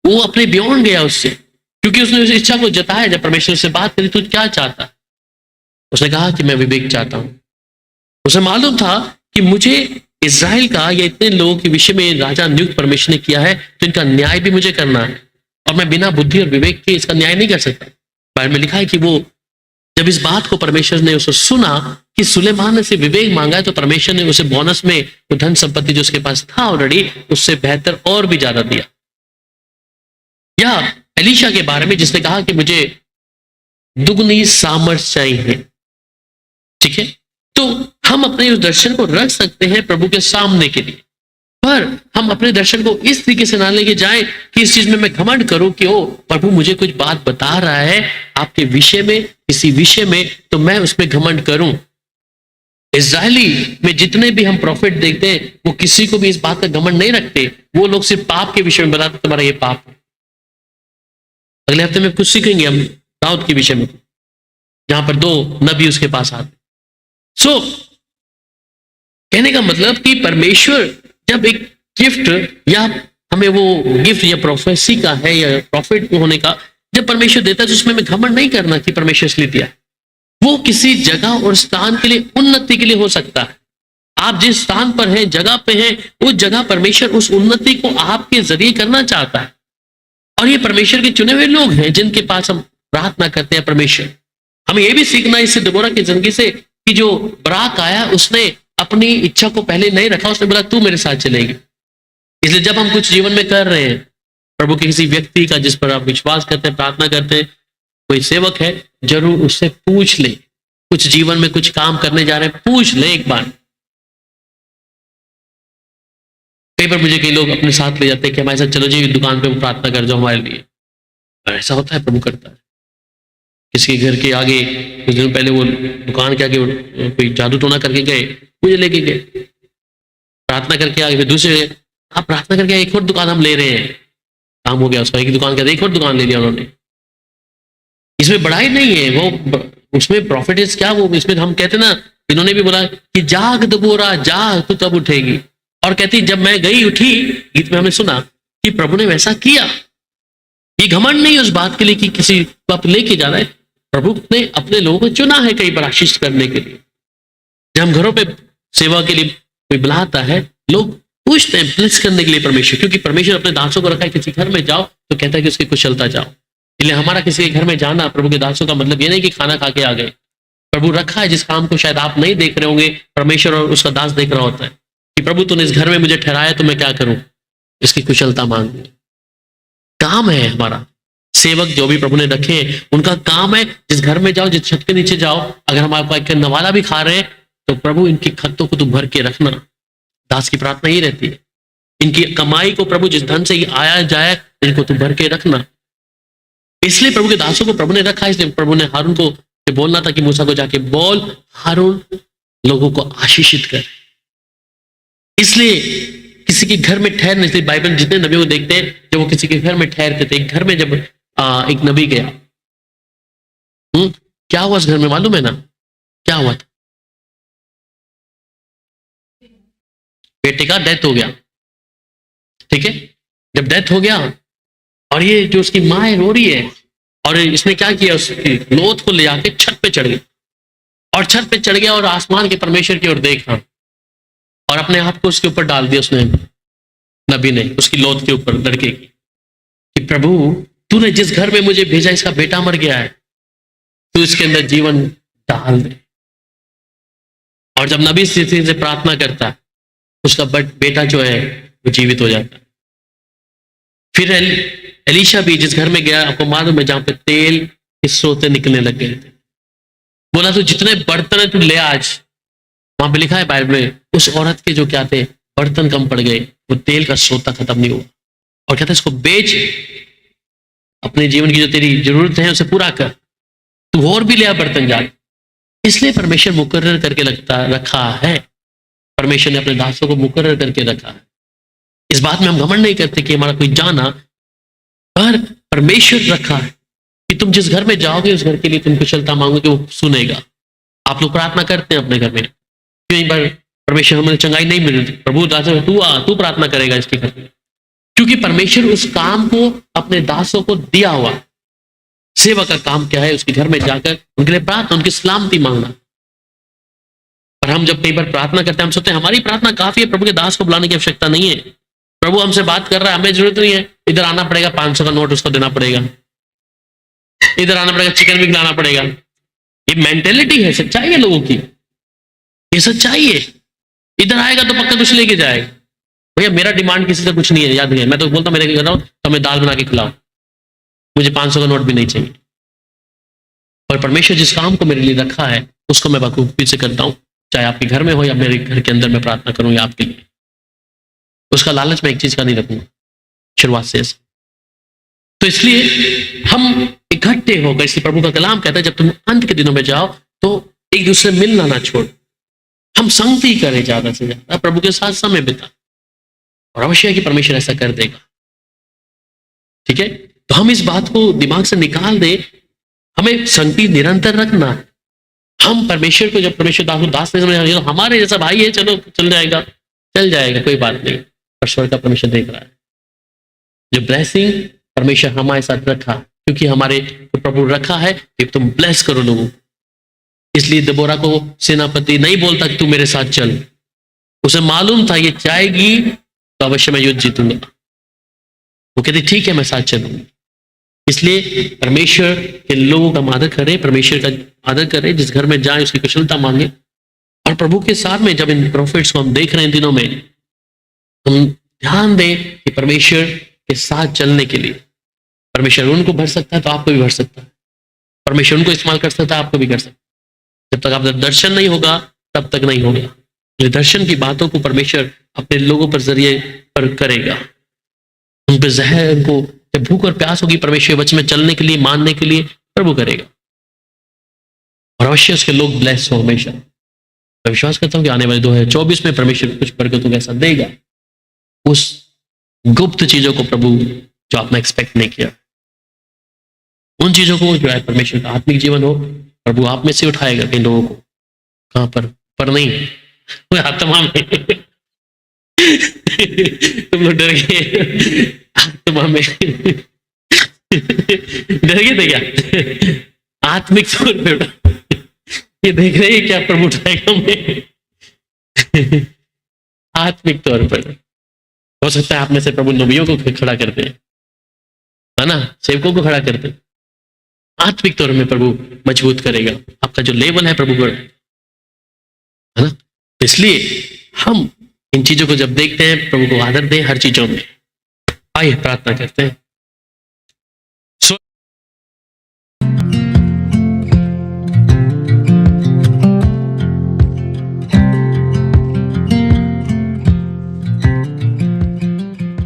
वो अपने बियॉन्ड गया उससे, क्योंकि उसने उस इच्छा को जताया। जब परमेश्वर से बात करी, तू क्या चाहता, उसने कहा कि मैं विवेक चाहता हूं। उसे मालूम था कि मुझे इज़राइल का या इतने लोगों के विषय में राजा नियुक्त परमेश्वर ने किया है, तो इनका न्याय भी मुझे करना है, और मैं बिना बुद्धि और विवेक के इसका न्याय नहीं कर सकता। बाइबल में लिखा है कि वो जब इस बात को परमेश्वर ने उसे सुना कि सुलेमान ने से विवेक मांगा है, तो परमेश्वर ने उसे बोनस में वो धन संपत्ति जो उसके पास था ऑलरेडी, उससे बेहतर और भी ज्यादा दिया। या एलीशा के बारे में, जिसने कहा कि मुझे दुगनी सामर्थ चाहिए, ठीक है। तो हम अपने उस दर्शन को रख सकते हैं प्रभु के सामने के लिए, पर हम अपने दर्शन को इस तरीके से ना लेके जाएं कि इस चीज में मैं घमंड करूं कि ओ प्रभु मुझे कुछ बात बता रहा है आपके विषय में, किसी विषय में, तो मैं उसमें घमंड करूं। इज़राइली में जितने भी हम प्रॉफिट देखते हैं, वो किसी को भी इस बात का घमंड नहीं रखते। वो लोग सिर्फ पाप के विषय में बताते तुम्हारा ये पाप है। अगले हफ्ते में कुछ सीखेंगे हम दाऊद के विषय में, जहां पर 2 नबी उसके पास आते। सो कहने का मतलब कि परमेश्वर जब एक गिफ्ट या हमें वो गिफ्ट या प्रोफेसी का है या प्रॉफिट होने का, जब परमेश्वर देता है तो उसमें हमें घमंड नहीं करना कि परमेश्वर इसलिए दिया है। वो किसी जगह और स्थान के लिए, उन्नति के लिए हो सकता है। आप जिस स्थान पर हैं, जगह पे हैं, उस जगह परमेश्वर उस उन्नति को आपके जरिए करना चाहता है। और ये परमेश्वर के चुने हुए लोग हैं जिनके पास हम प्रार्थना करते हैं परमेश्वर। हमें ये भी सीखना है इससे दिबोरा की जिंदगी से कि जो बराक आया उसने अपनी इच्छा को पहले नहीं रखा, उसने बोला तू मेरे साथ चलेगी। इसलिए जब हम कुछ जीवन में कर रहे हैं, प्रभु के किसी व्यक्ति का जिस पर आप विश्वास करते हैं, प्रार्थना करते हैं, कोई सेवक है, जरूर उससे पूछ ले। कुछ जीवन में कुछ काम करने जा रहे हैं, पूछ ले एक बार। कई बार मुझे कई लोग अपने साथ ले जाते हैं कि हमारे साथ चलो जी दुकान पे प्रार्थना कर जाओ हमारे लिए। और ऐसा होता है, प्रभु करता है। किसी के घर के आगे कुछ दिन पहले वो दुकान के आगे कोई जादू टोना करके गए, मुझे लेके गए, प्रार्थना करके आगे, फिर दूसरे आप प्रार्थना करके एक और दुकान हम ले रहे हैं, काम हो गया उसका, एक दुकान का एक और दुकान ले लिया उन्होंने। इसमें बड़ाई नहीं है, वो उसमें प्रॉफिट इज क्या, वो इसमें हम कहते ना, इन्होंने भी बोला कि जाग दबोरा जाग तू तब उठेगी। और कहती जब मैं गई उठी, गीत में हमने सुना कि प्रभु ने वैसा किया। ये घमंड नहीं उस बात के लिए कि किसी को आप लेके जा रहा है, प्रभु ने अपने लोगों को चुना है कई बार आशीष करने के लिए। जब हम घरों पे सेवा के लिए कोई बुलाता है, लोग पूछते हैं ब्लेस करने के लिए परमेश्वर, क्योंकि परमेश्वर अपने दासों को रखा है। किसी घर में जाओ तो कहता है कि उसकी कुशलता जाओ। इसलिए हमारा किसी के घर में जाना प्रभु के दासों का मतलब ये नहीं कि खाना खा के आ गए। प्रभु रखा है जिस काम को शायद आप नहीं देख रहे होंगे, परमेश्वर और उसका दास देख रहा होता है कि प्रभु तूने इस घर में मुझे ठहराया तो मैं क्या करूं, इसकी कुशलता मांगू। काम है हमारा। सेवक जो भी प्रभु ने रखे हैं उनका काम है, जिस घर में जाओ, जिस छत के नीचे जाओ, अगर हम आपका एक नवाला भी खा रहे हैं तो प्रभु इनकी खत्तों को तू भर के रखना। दास की प्रार्थना ही रहती है, इनकी कमाई को प्रभु जिस धन से ही आया जाए इनको तू भर के रखना। इसलिए प्रभु के दासों को प्रभु ने रखा, इसलिए प्रभु ने हारून को बोलना था कि मूसा को जाके बोल हारून लोगों को आशीषित कर। इसलिए किसी के घर में ठहरने, इसलिए बाइबल जितने नबियों को देखते हैं जब वो किसी के घर में ठहरते थे, एक घर में जब एक नबी गया, क्या हुआ उस घर में मालूम है ना, क्या हुआ था? बेटे का डेथ हो गया, ठीक है। जब डेथ हो गया और ये जो उसकी माँ है रो रही है, और इसने क्या किया, उसकी लोथ को ले जाके छत पे चढ़ गया, और छत पे चढ़ गया और आसमान के परमेश्वर की ओर देखा और अपने आप को उसके ऊपर डाल दिया उसने, नबी ने, उसकी लोथ के ऊपर, लड़के की, कि प्रभु तूने जिस घर में मुझे भेजा इसका बेटा मर गया है, तू इसके अंदर जीवन डाल दे। और जब नबी स्थिति से प्रार्थना करता है उसका बेटा जो है वो जीवित हो जाता है। फिर एलीशा भी जिस घर में गया, आपको मालूम है, जहां पे तेल के सोते निकलने लग गए थे, बोला तू जितने बर्तन है तू ले आज। वहां पे लिखा है बाइबल में, उस औरत के जो क्या थे, बर्तन कम पड़ गए, वो तेल का सोता खत्म नहीं हुआ, और कहता है इसको बेच, अपने जीवन की जो तेरी जरूरत है उसे पूरा कर, तू और भी ले आ बर्तन जा। इसलिए परमेश्वर मुकर्रर करके रखा है, परमेश्वर ने अपने दासों को मुकर्रर करके रखा है। इस बात में हम घमंड नहीं करते कि हमारा कोई जाना, पर परमेश्वर रखा है कि तुम जिस घर में जाओगे उस घर के लिए तुम कुशलता मांगोगे, वो सुनेगा। आप लोग प्रार्थना करते हैं अपने घर में, क्यों बार परमेश्वर हमें चंगाई नहीं मिलती, प्रभु दास तू प्रार्थना करेगा इसके घर में, क्योंकि परमेश्वर उस काम को अपने दासों को दिया हुआ। सेवा का काम क्या है, उसके घर में जाकर उनके लिए प्रार्थना, उनकी सलामती मांगना। पर हम जब कई बार प्रार्थना करते हैं, हम सोचते हैं हमारी प्रार्थना काफी है, प्रभु के दास को बुलाने की आवश्यकता नहीं है। प्रभु हमसे बात कर रहा है, हमें जरूरत नहीं है इधर आना पड़ेगा, 500 का नोट उसको देना पड़ेगा, इधर आना पड़ेगा, चिकन भी खिलाना पड़ेगा। ये मेंटेलिटी है, सच्चाई है लोगों की, ये सच्चाई है। इधर आएगा तो पक्का कुछ लेके जाएगा। भैया मेरा डिमांड किसी से कुछ नहीं है, याद नहीं है, मैं तो बोलता हूं मेरे घर आओ तो हमें दाल बना के खिलाओ, मुझे 500 का नोट भी नहीं चाहिए। और परमेश्वर जिस काम को मेरे लिए रखा है उसको मैं बखूबी से करता हूँ, चाहे आपके घर में हो या मेरे घर के अंदर मैं प्रार्थना करूँ या आपके लिए। उसका लालच मैं एक चीज का नहीं रखूंगा शुरुआत से ऐसे। तो इसलिए हम इकट्ठे होकर, इसलिए प्रभु का कलाम कहता है जब तुम अंत के दिनों में जाओ तो एक दूसरे मिलना ना छोड़, हम संगति करें ज्यादा से ज्यादा, प्रभु के साथ समय बिता, और अवश्य है कि परमेश्वर ऐसा कर देगा। ठीक है, तो हम इस बात को दिमाग से निकाल दे, हमें संगति निरंतर रखना है। हम परमेश्वर को जब परमेश्वर दास ने समझा हमारे जैसा भाई है, चलो चल जाएगा, कोई बात नहीं, पर स्वर्ग का परमेश्वर देख रहा है। जो ब्लेसिंग परमेश्वर हमारे साथ रखा, क्योंकि हमारे जो प्रभु रखा है कि तुम ब्लेस करो लोगों को। इसलिए दबोरा को सेनापति नहीं बोलता कि तू मेरे साथ चल, उसे मालूम था ये जाएगी तो अवश्य मैं युद्ध जीतूंगा। वो कहती ठीक है मैं साथ चलूंगी। इसलिए परमेश्वर के लोगों का आदर करें, परमेश्वर का आदर करें, जिस घर में जाए उसकी कुशलता मांगे। और प्रभु के साथ में जब इन प्रोफेट्स को हम देख रहे हैं इन दिनों में, हम ध्यान दें कि परमेश्वर के साथ चलने के लिए परमेश्वर उनको भर सकता है तो आपको भी भर सकता है, परमेश्वर उनको इस्तेमाल कर सकता है आपको भी कर सकता है। जब तक आपका दर्शन नहीं होगा तब तक नहीं होगा। ये दर्शन की बातों को परमेश्वर अपने लोगों पर जरिए पर करेगा। उन पर जहर, उनको जब भूख और प्यास होगी परमेश्वर वचन में चलने के लिए, मानने के लिए, प्रभु करेगा और अवश्य उसके लोग ब्लेस हो हमेशा। मैं विश्वास करता हूँ कि आने वाले 2024 में परमेश्वर कुछ बरकतों का ऐसा देगा, उस गुप्त चीजों को प्रभु जो आपने एक्सपेक्ट नहीं किया, उन चीजों को जो है परमेश्वर का आत्मिक जीवन हो, प्रभु आप में से उठाएगा इन लोगों को। कहां पर नहीं, आत्मा में। तुम लोग डर गए आत्मा में। डर गए थे क्या? आत्मिक तौर पे ये देख रहे हैं क्या प्रभु उठाएगा हमें। आत्मिक तौर पर हो सकता है आप में से प्रभु नबियों को खड़ा करते हैं, है ना, सेवकों को खड़ा करते हैं। आत्मिक तौर में प्रभु मजबूत करेगा आपका जो लेवल है प्रभु पर, है ना। इसलिए हम इन चीजों को जब देखते हैं प्रभु को आदर दें हर चीजों में। आइए प्रार्थना करते हैं।